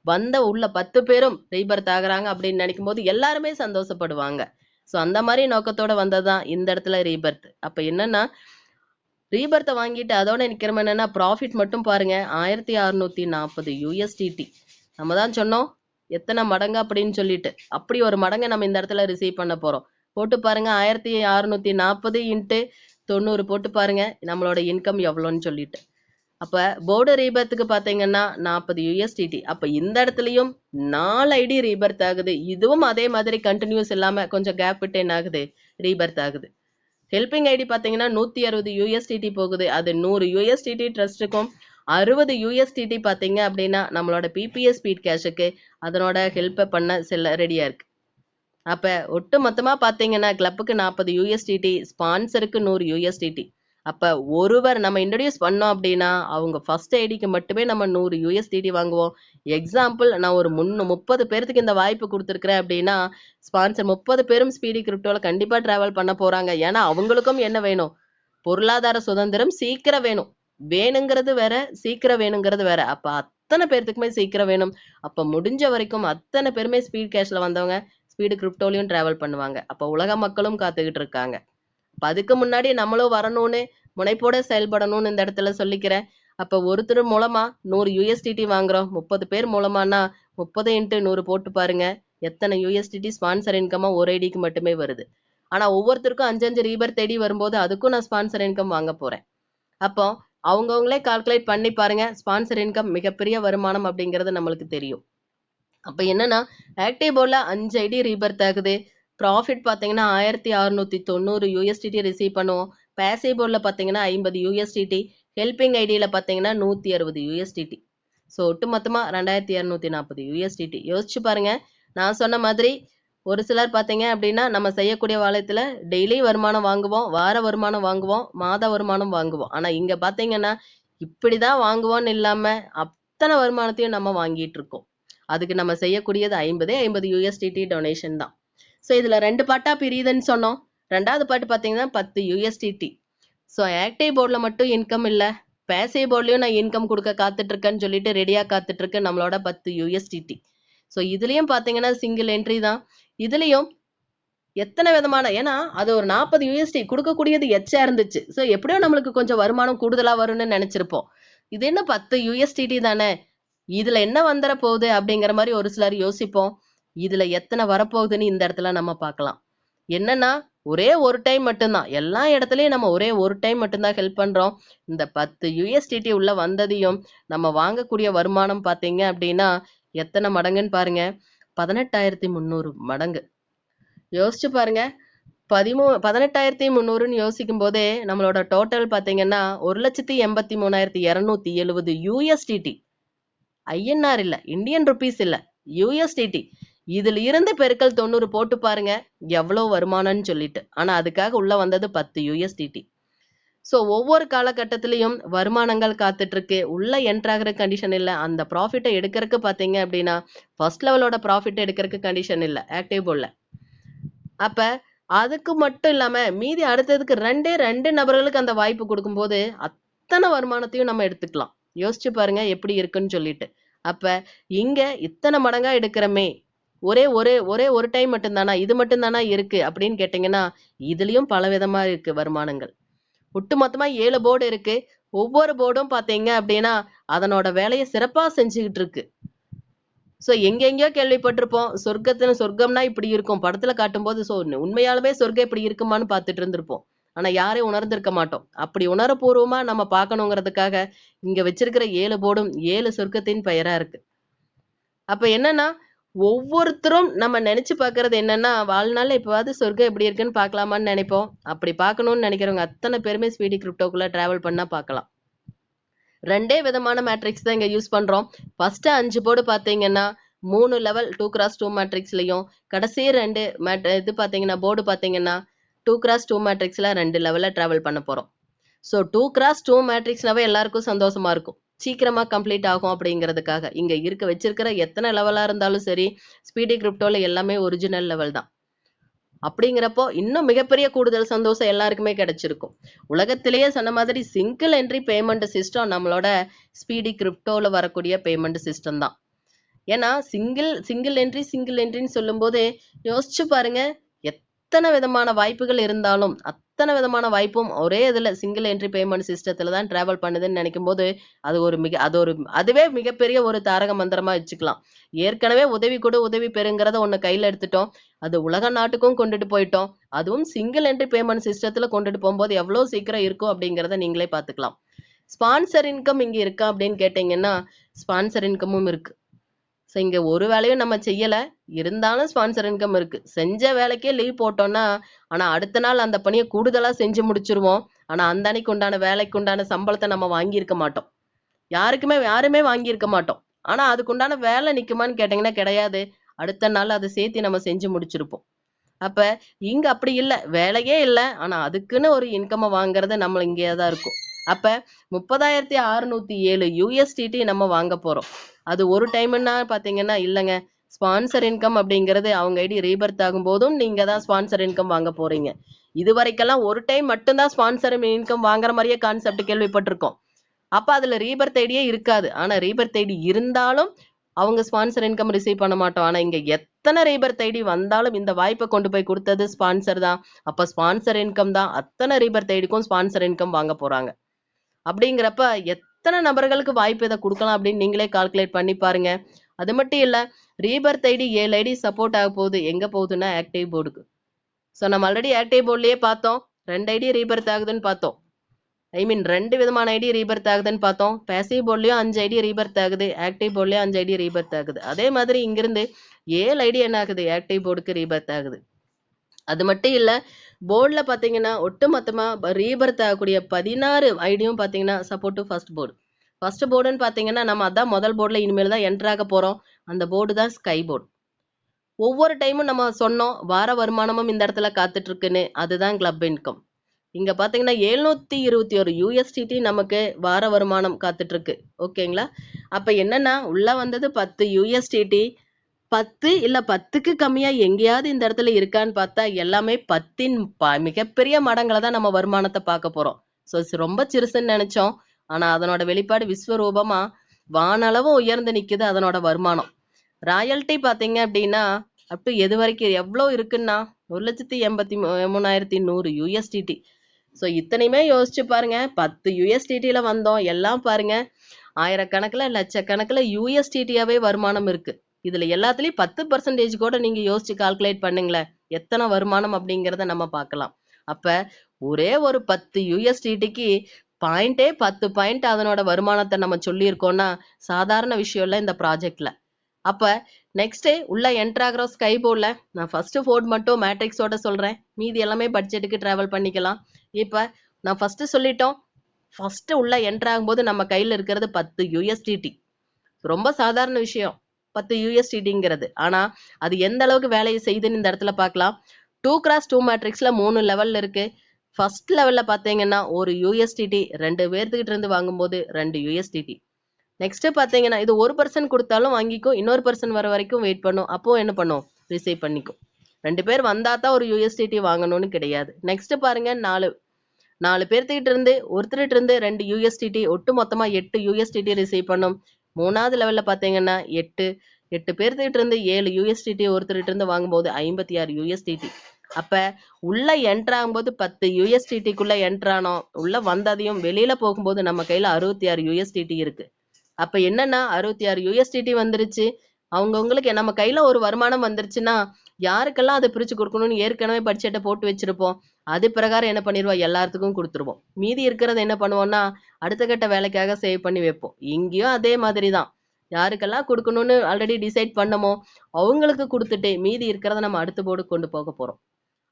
வந்த உள்ள 10 பேரும் ரீபர்த் ஆகுறாங்க அப்படின்னு நினைக்கும் போது எல்லாருமே சந்தோஷப்படுவாங்க. ஸோ அந்த மாதிரி நோக்கத்தோட வந்ததுதான் இந்த இடத்துல ரீபர்த். அப்ப என்னன்னா, ரீபர்த்தை வாங்கிட்டு அதோட நிக்கிறோம். என்னன்னா ப்ராஃபிட் மட்டும் பாருங்க, 1640 USDT. நம்ம தான் சொன்னோம் எத்தனை மடங்கு அப்படின்னு சொல்லிட்டு. அப்படி ஒரு மடங்கை நம்ம இந்த இடத்துல ரிசீவ் பண்ண போறோம். போட்டு பாருங்க, 1640 இன்ட்டு 90 போட்டு பாருங்க நம்மளோட இன்கம் எவ்வளோன்னு சொல்லிட்டு. அப்ப போர்டு ரீபர்த்துக்கு பாத்தீங்கன்னா 40 USDT. அப்ப இந்த இடத்துலயும் 4 ஐடி ரீபர்த் ஆகுது. இதுவும் அதே மாதிரி கண்டினியூஸ் இல்லாம கொஞ்சம் கேப் விட்டு என்ன ஆகுது? ரீபர்த் ஆகுது. ஹெல்பிங் ஐடி பாத்தீங்கன்னா 160 USDT போகுது. அது 100 USDT ட்ரஸ்ட்டுக்கும் 60 USDT பாத்தீங்க அப்படின்னா நம்மளோட PPS ஸ்பீட் கேஷுக்கு அதனோட ஹெல்ப் பண்ண செல்ல ரெடியா இருக்கு. அப்ப ஒட்டு மொத்தமா பாத்தீங்கன்னா கிளப்புக்கு 40 USDT, ஸ்பான்சருக்கு 100 USDT. அப்ப ஒருவர் நம்ம இன்ட்ரடியூஸ் பண்ணோம் அப்படின்னா அவங்க ஃபர்ஸ்ட் ஐடிக்கு மட்டுமே நம்ம 100 USDT வாங்குவோம். எக்ஸாம்பிள், நான் ஒரு 30 பேர்த்துக்கு இந்த வாய்ப்பு கொடுத்துருக்கிறேன் அப்படின்னா ஸ்பான்சர் 30 பேரும் ஸ்பீடி கிரிப்டோல கண்டிப்பா டிராவல் பண்ண போறாங்க. ஏன்னா அவங்களுக்கும் என்ன வேணும்? பொருளாதார சுதந்திரம் சீக்கிரம் வேணும். வேணுங்கிறது வேற, சீக்கிரம் வேணுங்கிறது வேற. அப்ப அத்தனை பேர்த்துக்குமே சீக்கிரம் வேணும். அப்ப முடிஞ்ச வரைக்கும் அத்தனை பேருமே ஸ்பீட் கேஷ்ல வந்தவங்க ஸ்பீடு கிரிப்டோலையும் டிராவல் பண்ணுவாங்க. அப்ப உலக மக்களும் காத்துக்கிட்டு இருக்காங்க. அப்ப அதுக்கு முன்னாடி நம்மளும் வரணும்னு முனைப்போட செயல்படணும்னு இந்த இடத்துல சொல்லிக்கிறேன். அப்ப ஒருத்தர் மூலமா 100 USDT வாங்குறோம், 30 பேர் மூலமானா 30 × 100 போட்டு பாருங்க எத்தனை யூஎஸ்டிடி ஸ்பான்சர் இன்கமா ஒரு ஐடிக்கு மட்டுமே வருது. ஆனா ஒவ்வொருத்தருக்கும் 5 ரீபர்த் ஐடி வரும்போது அதுக்கும் நான் ஸ்பான்சர் இன்கம் வாங்க போறேன். அப்போ அவங்கவுங்களே கால்குலேட் பண்ணி பாருங்க, ஸ்பான்சர் இன்கம் மிகப்பெரிய வருமானம் அப்படிங்கிறது நம்மளுக்கு தெரியும். அப்ப என்னன்னா ஆக்டிவ் போர்டில் 5 ஐடி ரீபர்த் ஆகுது. ப்ராஃபிட் பார்த்தீங்கன்னா 1690 யூஎஸ்டிடி ரிசீவ் பண்ணுவோம். பேசிவ் போர்டில் பார்த்தீங்கன்னா 50 யூஎஸ்டிடி, ஹெல்பிங் ஐடியில் பார்த்தீங்கன்னா 160 யூஎஸ்டிடி. ஸோ ஒட்டுமொத்தமாக 2240 யூஎஸ்டிடி. யோசிச்சு பாருங்க. நான் சொன்ன மாதிரி ஒரு சிலர் பார்த்தீங்க அப்படின்னா நம்ம செய்யக்கூடிய வாலயத்தில் டெய்லி வருமானம் வாங்குவோம், வார வருமானம் வாங்குவோம், மாத வருமானம் வாங்குவோம். ஆனால் இங்கே பார்த்தீங்கன்னா இப்படி தான் வாங்குவோன்னு இல்லாமல் அத்தனை வருமானத்தையும் நம்ம வாங்கிட்டு இருக்கோம். அதுக்கு நம்ம செய்யக்கூடியது 50 யூஎஸ்டிடி டொனேஷன் தான். ஸோ இதில் 2 பாட்டாக பிரியுதுன்னு சொன்னோம். 2வது பாட்டு பார்த்தீங்கன்னா 10 யூஎஸ்டிடி. ஸோ ஆக்டிவ் போர்டில் மட்டும் இன்கம் இல்லை, பேசிவ் போர்ட்லையும் நான் இன்கம் கொடுக்க காத்துட்ருக்கேன்னு சொல்லிட்டு ரெடியாக காத்துட்ருக்கு நம்மளோட 10 யூஎஸ்டிடி. ஸோ இதுலேயும் பார்த்தீங்கன்னா சிங்கிள் என்ட்ரி தான். இதுலேயும் எத்தனை விதமான, ஏன்னா அது ஒரு 40 யூஎஸ்டி கொடுக்கக்கூடியது எச்சா இருந்துச்சு. ஸோ எப்படியும் நம்மளுக்கு கொஞ்சம் வருமானம் கூடுதலாக வரும்னு நினச்சிருப்போம். இது என்ன 10 யூஎஸ்டிடி தானே, இதில் என்ன வந்துட போகுது அப்படிங்கிற மாதிரி ஒரு சிலர் யோசிப்போம். இதில் எத்தனை வரப்போகுதுன்னு இந்த இடத்துல நம்ம பார்க்கலாம். என்னன்னா ஒரே ஒரு டைம் மட்டும்தான், எல்லா இடத்துலையும் நம்ம ஒரே ஒரு டைம் மட்டும்தான் ஹெல்ப் பண்ணுறோம். இந்த 10 யூஎஸ்டிடி உள்ள வந்ததையும் நம்ம வாங்கக்கூடிய வருமானம் பார்த்தீங்க அப்படின்னா எத்தனை மடங்குன்னு பாருங்க, 18,300 மடங்கு. யோசிச்சு பாருங்க. 18,300ன்னு யோசிக்கும் போதே நம்மளோட டோட்டல் பார்த்தீங்கன்னா 1,83,270 யூஎஸ்டிடி. ஐஎன்ஆர் இல்லை, இந்தியன் ருபீஸ் இல்லை, யூஎஸ்டிடி. இதில் இருந்து பெருக்கல் 90 போட்டு பாருங்க எவ்வளோ வருமானம்னு சொல்லிட்டு. ஆனால் அதுக்காக உள்ள வந்தது 10 யூஎஸ்டிடி. ஸோ ஒவ்வொரு காலகட்டத்திலையும் வருமானங்கள் காத்துட்ருக்கு. உள்ள என்ட்ராகிற கண்டிஷன் இல்லை, அந்த ப்ராஃபிட்டை எடுக்கிறதுக்கு பார்த்தீங்க அப்படின்னா ஃபர்ஸ்ட் லெவலோட ப்ராஃபிட் எடுக்கிறதுக்கு கண்டிஷன் இல்லை ஆக்டிவ் போர்டில். அப்போ அதுக்கு மட்டும் இல்லாமல் மீதி அடுத்ததுக்கு 2 நபர்களுக்கு அந்த வாய்ப்பு கொடுக்கும்போது அத்தனை வருமானத்தையும் நம்ம எடுத்துக்கலாம். யோசிச்சு பாருங்க எப்படி இருக்குன்னு சொல்லிட்டு. அப்போ இங்கே இத்தனை மடங்காக எடுக்கிறமே, ஒரே ஒரு டைம் மட்டும்தானா, இது மட்டும்தானா இருக்கு அப்படின்னு கேட்டிங்கன்னா இதுலேயும் பல விதமாக இருக்கு வருமானங்கள். ஒட்டுமொத்தமாக 7 போர்டு இருக்கு. ஒவ்வொரு போர்டும் பார்த்தீங்க அப்படின்னா அதனோட வேலையை சிறப்பாக செஞ்சுக்கிட்டு இருக்கு. ஸோ எங்கெங்கேயோ கேள்விப்பட்டிருப்போம், சொர்க்கம்னா இப்படி இருக்கும் படத்துல காட்டும்போது. ஸோ உண்மையாலுமே சொர்க்கம் இப்படி இருக்குமான்னு பார்த்துட்டு இருந்திருப்போம். ஆனால் யாரையும் உணர்ந்திருக்க மாட்டோம். அப்படி உணரப்பூர்வமாக நம்ம பார்க்கணுங்கிறதுக்காக இங்கே வச்சிருக்கிற 7 போர்டும் 7 சொர்க்கத்தின் பெயரா இருக்கு. அப்போ என்னன்னா ஒவ்வொருத்தரும் நம்ம நினைச்சு பார்க்கறது என்னன்னா, வாழ்நாளில் இப்போவாது சொர்க்கம் எப்படி இருக்குன்னு பார்க்கலாமான்னு நினைப்போம். அப்படி பார்க்கணும்னு நினைக்கிறவங்க அத்தனை பேருமே ஸ்பீடி கிரிப்டோக்குள்ள டிராவல் பண்ணா பார்க்கலாம். 2 விதமான மேட்ரிக்ஸ் தான் இங்கே யூஸ் பண்ணுறோம். ஃபர்ஸ்ட்டு 5 போர்டு பார்த்தீங்கன்னா 3 லெவல் 2x2 மேட்ரிக்ஸ்லையும், கடைசி 2 இது பார்த்தீங்கன்னா போர்டு பார்த்தீங்கன்னா 2x2 மேட்ரிக்ஸில் 2 லெவலில் ட்ராவல் பண்ண போகிறோம். ஸோ 2x2 மேட்ரிக்ஸ்னாவே எல்லாருக்கும் சந்தோஷமா இருக்கும், சீக்கிரமாக கம்ப்ளீட் ஆகும் அப்படிங்கிறதுக்காக. இங்கே வச்சிருக்கிற எத்தனை லெவலாக இருந்தாலும் சரி, ஸ்பீடி கிரிப்டோவில் எல்லாமே ஒரிஜினல் லெவல் தான். அப்படிங்கிறப்போ இன்னும் மிகப்பெரிய கூடுதல் சந்தோஷம் எல்லாருக்குமே கிடைச்சிருக்கும். உலகத்திலேயே சொன்ன மாதிரி சிங்கிள் என்ட்ரி பேமெண்ட் சிஸ்டம் நம்மளோட ஸ்பீடி கிரிப்டோவில் வரக்கூடிய பேமெண்ட் சிஸ்டம் தான். ஏன்னா சிங்கிள் என்ட்ரின்னு சொல்லும்போது யோசிச்சு பாருங்க, எத்தனை விதமான வாய்ப்புகள் இருந்தாலும் அத்தனை விதமான வாய்ப்பும் ஒரே இதில் சிங்கிள் என்ட்ரி பேமெண்ட் சிஸ்டத்தில் தான் ட்ராவல் பண்ணுதுன்னு நினைக்கும் போது அதுவே மிகப்பெரிய ஒரு தாரக மந்திரமா வச்சுக்கலாம். ஏற்கனவே உதவி பெறுங்கிறத ஒன்று கையில் எடுத்துட்டோம், அது உலக நாட்டுக்கும் கொண்டுட்டு போயிட்டோம். அதுவும் சிங்கிள் என்ட்ரி பேமெண்ட் சிஸ்டத்தில் கொண்டுட்டு போகும்போது எவ்வளோ சீக்கிரம் இருக்கும் அப்படிங்கிறத நீங்களே பார்த்துக்கலாம். ஸ்பான்சர் இன்கம் இங்கே இருக்கா அப்படின்னு கேட்டிங்கன்னா ஸ்பான்சர் இன்கமும் இருக்கு. ஸோ இங்கே ஒரு வேலையும் நம்ம செய்யலை, இருந்தாலும் ஸ்பான்சர் இன்கம் இருக்குது. செஞ்ச வேலைக்கே லீவ் போட்டோம்னா ஆனால் அடுத்த நாள் அந்த பணியை கூடுதலாக செஞ்சு முடிச்சிருவோம். ஆனால் அந்த அன்னைக்கு உண்டான வேலைக்கு உண்டான சம்பளத்தை நம்ம வாங்கியிருக்க மாட்டோம், யாருமே வாங்கியிருக்க மாட்டோம். ஆனால் அதுக்குண்டான வேலை நிற்குமான்னு கேட்டிங்கன்னா கிடையாது. அடுத்த நாள் அதை சேர்த்து நம்ம செஞ்சு முடிச்சிருப்போம். அப்போ இங்கே அப்படி இல்லை, வேலையே இல்லை, ஆனால் அதுக்குன்னு ஒரு இன்கம்மை வாங்குறது நம்ம இங்கேயே தான் இருக்கும். அப்போ 30,607 யூஎஸ்டிடி நம்ம வாங்க போகிறோம். அது ஒரு டைம்னா பார்த்தீங்கன்னா இல்லைங்க, ஸ்பான்சர் இன்கம் அப்படிங்கிறது அவங்க ஐடி ரீபர்த் ஆகும் போதும் நீங்கள் தான் ஸ்பான்சர் இன்கம் வாங்க போகிறீங்க. இது வரைக்கெல்லாம் ஒரு டைம் மட்டும்தான் ஸ்பான்சர் இன்கம் வாங்குற மாதிரியே கான்செப்ட் கேள்விப்பட்டிருக்கோம். அப்போ அதில் ரீபர்த் ஐடியே இருக்காது. ஆனால் ரீபர்த் ஐடி இருந்தாலும் அவங்க ஸ்பான்சர் இன்கம் ரிசீவ் பண்ண மாட்டோம். ஆனால் இங்கே எத்தனை ரீபர்த் ஐடி வந்தாலும் இந்த வாய்ப்பை கொண்டு போய் கொடுத்தது ஸ்பான்சர் தான். அப்போ ஸ்பான்சர் இன்கம் தான் அத்தனை ரீபர்த் ஐடிக்கும் ஸ்பான்சர் இன்கம் வாங்க போகிறாங்க. அப்படிங்கிறப்ப எத்தனை நபர்களுக்கு வாய்ப்பு இதை கொடுக்கலாம் அப்படின்னு நீங்களே கால்குலேட் பண்ணி பாருங்க. அது மட்டும் இல்ல ரீபர்த் ஐடி 7 ஐடி சப்போர்ட் ஆக போகுது. எங்க போகுதுன்னா ஆக்டிவ் போர்டுக்கு. ஸோ நம்ம ஆல்ரெடி ஆக்டிவ் போர்ட்லயே பார்த்தோம், 2 ஐடி ரீபர்த் ஆகுதுன்னு பார்த்தோம். ஐ மீன் 2 விதமான ஐடி ரீபர்த் ஆகுதுன்னு பார்த்தோம். பேசிவ் போர்ட்லயும் 5 ஐடி ரீபர்த் ஆகுது, ஆக்டிவ் போர்ட்லயும் 5 ஐடி ரீபர்த் ஆகுது. அதே மாதிரி இங்கிருந்து 7 ஐடி என்ன ஆகுது, ஆக்டிவ் போர்டுக்கு ரீபர்த் ஆகுது. அது மட்டும் இல்ல போர்டில் பார்த்தீங்கன்னா ஒட்டுமொத்தமாக ரீபர்த் ஆகக்கூடிய 16 ஐடியும் பார்த்தீங்கன்னா support to first board. First போர்டுன்னு பார்த்தீங்கன்னா நம்ம அதான் முதல் போர்டில் இனிமேல் தான் என்டர் ஆக போகிறோம். அந்த போர்டு தான் ஸ்கை போர்டு. ஒவ்வொரு டைமும் நம்ம சொன்னோம் வார வருமானமும் இந்த இடத்துல காத்துட்டு இருக்குன்னு, அதுதான் கிளப் இன்கம். இங்க பாத்தீங்கன்னா 721 USDT நமக்கு வார வருமானம் காத்துட்டு இருக்கு. ஓகேங்களா? அப்ப என்னன்னா உள்ள வந்தது 10 USDT, 10 இல்ல 10க்கு கம்மியா எங்கேயாவது இந்த இடத்துல இருக்கான்னு பார்த்தா எல்லாமே 10ன் மிகப்பெரிய மடங்களை தான் நம்ம வருமானத்தை பார்க்க போறோம். ஸோ ரொம்ப சிறுசுன்னு நினைச்சோம், ஆனா அதனோட வெளிப்பாடு விஸ்வரூபமா வானளவு உயர்ந்து நிக்குது அதனோட வருமானம். ராயல்ட்டி பாத்தீங்க அப்படின்னா அப் டு எது வரைக்கும் எவ்வளோ இருக்குன்னா 1,83,100 USDT. ஸோ இத்தனையுமே யோசிச்சு பாருங்க, 10 USDTல வந்தோம், எல்லாம் பாருங்க ஆயிரக்கணக்கில் லட்சக்கணக்கில் USDTயாவே வருமானம் இருக்கு. இதுல எல்லாத்துலயும் 10% கூட நீங்க யோசிச்சு கால்குலேட் பண்ணுங்களேன், எத்தனை வருமானம் அப்படிங்கிறத நம்ம பார்க்கலாம். அப்ப ஒரே ஒரு 10 USDTக்கு பாயிண்டே 10 பாயிண்ட் அதனோட வருமானத்தை நம்ம சொல்லியிருக்கோம்னா சாதாரண விஷயம் இல்லை இந்த ப்ராஜெக்ட்ல. அப்ப நெக்ஸ்ட் உள்ள என்டர் ஆகிற ஸ்கை போர்டில் நான் ஃபர்ஸ்ட் ஃபோர்ட் மட்டும் மேட்ரிக்ஸோட சொல்றேன், மீதி எல்லாமே பட்ஜெட்டுக்கு டிராவல் பண்ணிக்கலாம். இப்ப நான் ஃபர்ஸ்ட் சொல்லிட்டோம், ஃபர்ஸ்ட் உள்ள என்டர் ஆகும்போது நம்ம கையில இருக்கிறது 10 USDT. ரொம்ப சாதாரண விஷயம் 10 USDTங்கிறது. ஆனா அது எந்த அளவுக்கு வேலையை செய்யுதுன்னு இந்த இடத்துல பார்க்கலாம். 2x2 மேட்ரிக்ஸ்ல 3 லெவல்ல இருக்கு. ஃபர்ஸ்ட் லெவல்ல பாத்தீங்கன்னா ஒரு USDT 2 பேர்த்துக்கிட்ட இருந்து வாங்கும்போது 2 USDT. நெக்ஸ்ட் பாத்தீங்கன்னா இது ஒரு பர்சன் கொடுத்தாலும் வாங்கிக்கும், இன்னொரு பர்சன் வர வரைக்கும் வெயிட் பண்ணும், அப்போ என்ன பண்ணும், ரிசீவ் பண்ணிக்கும். 2 பேர் வந்தா தான் ஒரு USDT வாங்கணும்னு கிடையாது. நெக்ஸ்ட் பாருங்க 4 பேர்த்துக்கிட்ட இருந்து ஒருத்தர்கிட்ட இருந்து 2 USDT, ஒட்டு மொத்தமா 8 USDT ரிசீவ் பண்ணும். 3வது லெவல்ல பாத்தீங்கன்னா 8 பேர்த்துக்கிட்ட இருந்து 7 USDT ஒருத்தர்கிட்ட இருந்து வாங்கும்போது 56 USDT. அப்ப உள்ள என்டர் ஆகும்போது 10 USDTக்குள்ள என்டர் ஆனோம், உள்ள வந்ததையும் வெளியில போகும்போது நம்ம கையில 66 USDT இருக்கு. அப்ப என்னன்னா 66 USDT வந்துருச்சு. அவங்கவுங்களுக்கு நம்ம கையில ஒரு வருமானம் வந்துருச்சுன்னா யாருக்கெல்லாம் அதை பிரிச்சு கொடுக்கணும்னு ஏற்கனவே பட்ஜெட்டை போட்டு வச்சிருப்போம், அது பிரகாரம் என்ன பண்ணிடுவோம், எல்லாத்துக்கும் கொடுத்துருவோம். மீதி இருக்கிறத என்ன பண்ணுவோம்னா அடுத்த கட்ட வேலைக்காக சேவ் பண்ணி வைப்போம். இங்கேயும் அதே மாதிரி தான், யாருக்கெல்லாம் கொடுக்கணும்னு ஆல்ரெடி டிசைட் பண்ணமோ அவங்களுக்கு கொடுத்துட்டு மீதி இருக்கிறத நம்ம அடுத்த போர்டு கொண்டு போக போறோம்.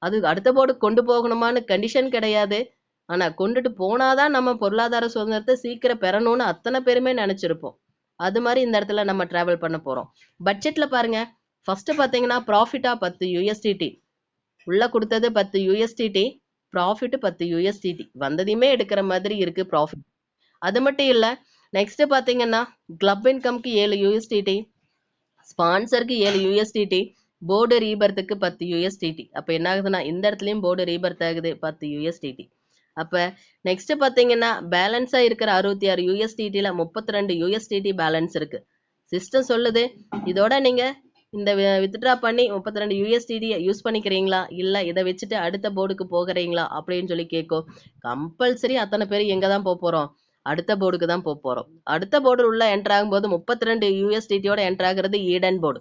அது அடுத்த போர்டு கொண்டு போகணுமான்னு கண்டிஷன் கிடையாது, ஆனா கொண்டுட்டு போனாதான் நம்ம பொருளாதார சுதந்திரத்தை சீக்கிரம் பெறணும்னு அத்தனை பேருமே நினைச்சிருப்போம். அது மாதிரி இந்த இடத்துல நம்ம டிராவல் பண்ண போறோம். பட்ஜெட்ல பாருங்க, ஃபர்ஸ்ட் பாத்தீங்கன்னா ப்ராஃபிட்டா 10 USDT உள்ள கொடுத்தது 10 USDT, ப்ராஃபிட் 10 USDT வந்ததையுமே எடுக்கிற மாதிரி இருக்கு ப்ராஃபிட். அது மட்டும் இல்ல நெக்ஸ்ட் பாத்தீங்கன்னா கிளப் இன்கம்க்கு 7 USDT, ஸ்பான்சருக்கு 7 USDT, போர்டு ரீபர்த்துக்கு 10 USDT. அப்ப என்ன ஆகுதுன்னா இந்த இடத்துலயும் போர்டு ரீபர்த் ஆகுது 10 USDT. அப்ப நெக்ஸ்ட் பாத்தீங்கன்னா பேலன்ஸா இருக்கிற 66 USDTல 32 USDT பேலன்ஸ் இருக்கு. சிஸ்டம் சொல்லுது இதோட நீங்க இந்த வித்ட்ரா பண்ணி 32 USDT யூஸ் பண்ணிக்கிறீங்களா, இல்ல இதை வச்சுட்டு அடுத்த போர்டுக்கு போகிறீங்களா அப்படின்னு சொல்லி கேட்கும். கம்பல்சரி அத்தனை பேர் எங்க தான் போறோம், அடுத்த போர்டுக்கு தான் போறோம். அடுத்த போர்டு உள்ள என்டர் ஆகும்போது 32 USDTயோட என்டர் ஆகுறது ஈடன் போர்டு.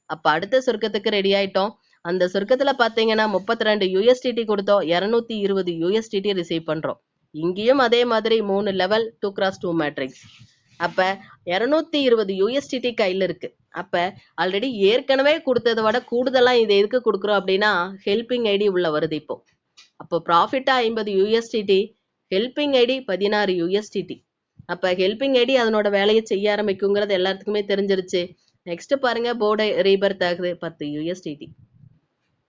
அப்ப அடுத்த சொர்க்கத்துக்கு ரெடி ஆயிட்டோம். அந்த சொர்க்கத்துல பாத்தீங்கன்னா 32 USDT கொடுத்தோம், 220 USDT ரிசீவ் பண்றோம். இங்கேயும் அதே மாதிரி 3 லெவல் 2x2 மேட்ரிக்ஸ். அப்ப 220 USDT கையில இருக்கு. அப்ப ஆல்ரெடி ஏற்கனவே கொடுத்ததை விட கூடுதலா இது எதுக்கு கொடுக்குறோம் அப்படின்னா ஹெல்பிங் ஐடி உள்ள வருது இப்போ. அப்போ ப்ராஃபிட்டா 50 USDT, ஹெல்பிங் ஐடி 16 USDT. அப்ப ஹெல்பிங் ஐடி அதனோட வேலையை செய்ய ஆரம்பிக்குங்கிறது எல்லாத்துக்குமே தெரிஞ்சிருச்சு. நெக்ஸ்ட் பாருங்க போர்டு ரீபர்த் ஆகுது 10 USDT.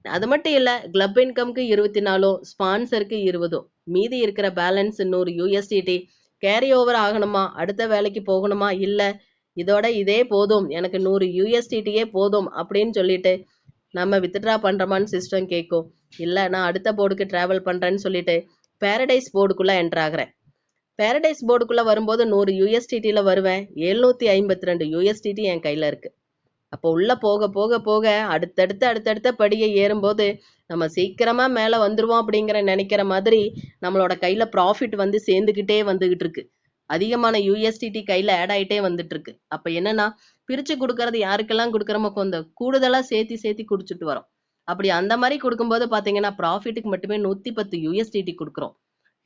அது மட்டும் இல்ல கிளப் இன்கம்க்கு 24, ஸ்பான்சருக்கு 20, மீதி இருக்கிற பேலன்ஸ் 100 USDT. கேரி ஓவர் ஆகணுமா, அடுத்த வேலைக்கு போகணுமா, இல்ல இதோட இதே போதும் எனக்கு 100 USDTயே போதும் அப்படின்னு சொல்லிட்டு நம்ம வித்ட்ரா பண்றோமான்னு சிஸ்டம் கேட்கும். இல்ல நான் அடுத்த போர்டுக்கு டிராவல் பண்றேன்னு சொல்லிட்டு பேரடைஸ் போர்டுக்குள்ள என்டர் ஆகுறேன். பேரடைஸ் போர்டுக்குள்ள வரும்போது 100 USDTல வருவேன், 752 USDT என் கையில இருக்கு. அப்போ உள்ள போக போக போக அடுத்தடுத்த படியை ஏறும்போது நம்ம சீக்கிரமா மேல வந்துருவோம் அப்படிங்கிற நினைக்கிற மாதிரி நம்மளோட கையில ப்ராஃபிட் வந்து சேர்ந்துகிட்டே வந்துகிட்டு இருக்கு. அதிகமான USDT கையில ஆட் ஆயிட்டே வந்துட்டு இருக்கு. அப்ப என்னன்னா பிரிச்சு கொடுக்கறது யாருக்கெல்லாம் கொடுக்குறோமோ கொஞ்சம் கூடுதலா சேர்த்தி குடிச்சிட்டு வரோம். அப்படி அந்த மாதிரி கொடுக்கும்போது பாத்தீங்கன்னா ப்ராஃபிட்டுக்கு மட்டுமே 110 USDT கொடுக்குறோம்.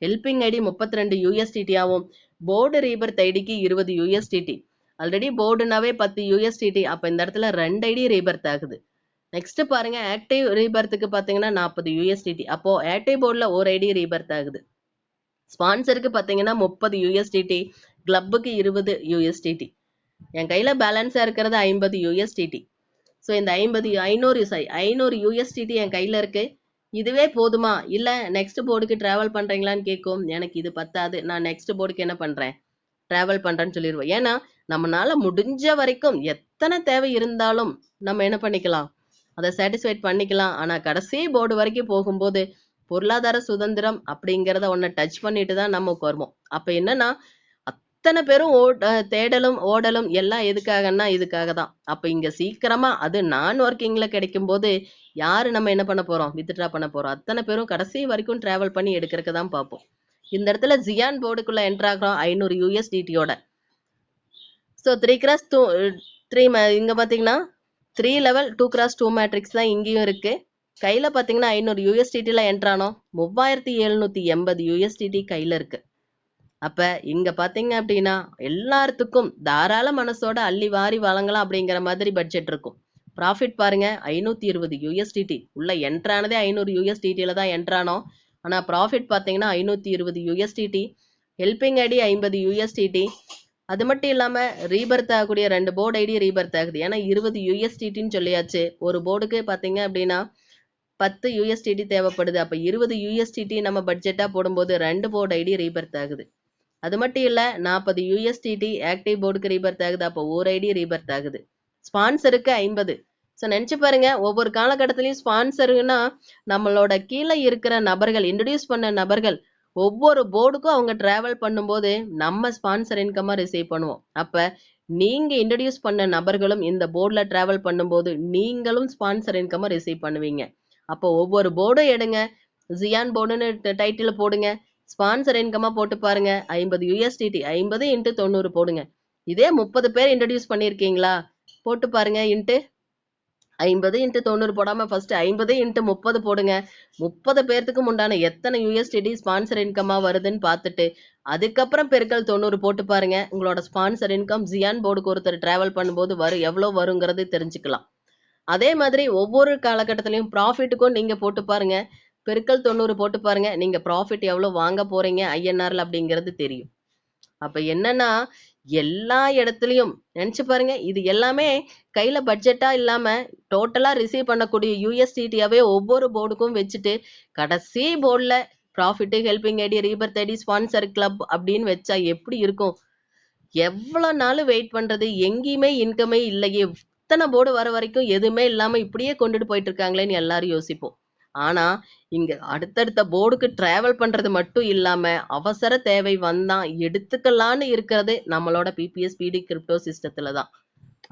ஹெல்பிங் ஐடி 32 USDT ஆகும். போர்டு ரீபர்த் ஐடிக்கு 20 USDT. Already போர்டுனாவே 10 USDT. அப்ப இந்த இடத்துல 2 ஐடி ரீபர்த் ஆகுது. நெக்ஸ்ட் பாருங்க ஆக்டிவ் ரீபர்த்துக்கு பாத்தீங்கன்னா 40 USDT. அப்போ ஆக்டிவ் போர்டுல ஒரு ஐடி ரீபர்த் ஆகுது. ஸ்பான்சருக்கு பாத்தீங்கன்னா 30 USDT, கிளப்புக்கு 20 USDT. என் கையில பேலன்ஸா இருக்கிறது 50 USDT. ஸோ இந்த 500 USDT என் கையில இருக்கு. இதுவே போதுமா இல்ல நெக்ஸ்ட் போர்டுக்கு டிராவல் பண்றீங்களான்னு கேட்கும். எனக்கு இது பத்தாது, நான் நெக்ஸ்ட் போர்டுக்கு என்ன பண்றேன், டிராவல் பண்றேன்னு சொல்லிடுவோம். ஏன்னா நம்மளால முடிஞ்ச வரைக்கும் எத்தனை தேவை இருந்தாலும் நம்ம என்ன பண்ணிக்கலாம், அதை சாட்டிஸ்ஃபைட் பண்ணிக்கலாம். ஆனா கடைசி போர்டு வரைக்கும் போகும்போது பொருளாதார சுதந்திரம் அப்படிங்கிறத ஒன்ன டச் பண்ணிட்டு தான் நம்ம வருவோம். அப்ப என்னன்னா அத்தனை பேரும் தேடலும் ஓடலும் எல்லாம் எதுக்காகன்னா இதுக்காக தான். அப்ப இங்க சீக்கிரமா அது நான் ஒர்க்கிங்ல கிடைக்கும் போது யாரு நம்ம என்ன பண்ண போறோம், வித்ட்ரா பண்ண போறோம். அத்தனை பேரும் கடைசி வரைக்கும் டிராவல் பண்ணி எடுக்கிறதுக்கு தான் பார்ப்போம். இந்த இடத்துல ஜியான் போர்டுக்குள்ள என்டர் ஆகிறோம் 500 USDT-யோட. ஸோ 3x3 இங்க பாத்தீங்கன்னா 3 லெவல் 2x2 மேட்ரிக்ஸ் தான் இங்கேயும் இருக்கு. கையில பாத்தீங்கன்னா 500 USDT-ல என்டர் ஆனோம். 3780 USDT கையில இருக்கு. அப்ப இங்க பாத்தீங்க அப்படின்னா எல்லாத்துக்கும் தாராள மனசோட அள்ளி வாரி வழங்கலாம் அப்படிங்கிற மாதிரி பட்ஜெட் இருக்கும். ப்ராஃபிட் பாருங்க 520 USDT. உள்ள என்டர் ஆனதே 500 USDT-ல தான் என்டர் ஆனோம். ஆனா ப்ராஃபிட் பாத்தீங்கன்னா 520 USDT. Helping ID 50 USDT. அது மட்டும் இல்லாம ரீபர்த் ஆகக்கூடிய 2 போர்டு ஐடி ரீபர்த் ஆகுது. ஏன்னா 20 USDT-ன்னு சொல்லியாச்சு. ஒரு போர்டுக்கு பாத்தீங்க அப்படின்னா 10 USDT தேவைப்படுது. அப்ப 20 USDT நம்ம பட்ஜெட்டா போடும்போது 2 போர்டு ஐடி ரீபர்த் ஆகுது. அது மட்டும் இல்ல 40 USDT ஆக்டிவ் போர்டுக்கு ரீபர்த் ஆகுது. அப்போ ஒரு ஐடி ரீபர்த் ஆகுது. ஸ்பான்சருக்கு 50. ஸோ நினைச்சு பாருங்க, ஒவ்வொரு காலகட்டத்திலையும் ஸ்பான்சருன்னா நம்மளோட கீழே இருக்கிற நபர்கள், இன்ட்ரடியூஸ் பண்ண நபர்கள் ஒவ்வொரு போர்டுக்கும் அவங்க டிராவல் பண்ணும்போது நம்ம ஸ்பான்சர் இன்கமா ரிசீவ் பண்ணுவோம். அப்ப நீங்க இன்ட்ரடியூஸ் பண்ண நபர்களும் இந்த போர்டுல டிராவல் பண்ணும்போது நீங்களும் ஸ்பான்சர் இன்கமா ரிசீவ் பண்ணுவீங்க. அப்போ ஒவ்வொரு போர்டும் எடுங்க, ஜியான் போர்டுன்னு டைட்டில் போடுங்க, ஸ்பான்சர் இன்கமா போட்டு பாருங்க. 50 USDT 50 × 90 போடுங்க. இதே 30 பேர் இன்ட்ரடியூஸ் பண்ணிருக்கீங்களா, போட்டு பாருங்க. 50 × 90 போடாம ஃபர்ஸ்ட் 50 × 30 போடுங்க. 30 பேர்த்துக்கு உண்டான எத்தனை USDT ஸ்பான்சர் இன்கமா வருதுன்னு பார்த்துட்டு அதுக்கப்புறம் பெருக்கல் 90 போட்டு பாருங்க. உங்களோட ஸ்பான்சர் இன்கம் ஜியான் போர்டுக்கு ஒருத்தர் டிராவல் பண்ணும்போது எவ்வளவு வருங்கிறது தெரிஞ்சுக்கலாம். அதே மாதிரி ஒவ்வொரு காலகட்டத்திலையும் ப்ராஃபிட்டுக்கும் நீங்க போட்டு பாருங்க. பெருக்கல் 90 போட்டு பாருங்க. நீங்க ப்ராஃபிட் எவ்வளவு வாங்க போறீங்க INR-ல அப்படிங்கிறது தெரியும். அப்ப என்னன்னா எல்லா இடத்துலயும் நினைச்சு பாருங்க, இது எல்லாமே கையில பட்ஜெட்டா இல்லாம டோட்டலா ரிசீவ் பண்ணக்கூடிய USDT-யாவே ஒவ்வொரு போர்டுக்கும் வச்சுட்டு கடைசி போர்டுல profit, helping ID, rebirth ID, sponsor club அப்படின்னு வச்சா எப்படி இருக்கும்? எவ்வளவு நாள் வெயிட் பண்றது? எங்கேயுமே இன்கமே இல்லையே, இத்தனை போர்டு வர வரைக்கும் எதுவுமே இல்லாம இப்படியே கொண்டுட்டு போயிட்டு இருக்காங்களேன்னு எல்லாரும் யோசிப்போம். ஆனா இங்க அடுத்தடுத்த போர்டுக்கு டிராவல் பண்றது மட்டும் இல்லாம அவசர தேவை வந்தா எடுத்துக்கலான்னு இருக்கிறது நம்மளோட PPS PD கிரிப்டோ சிஸ்டத்துல தான்.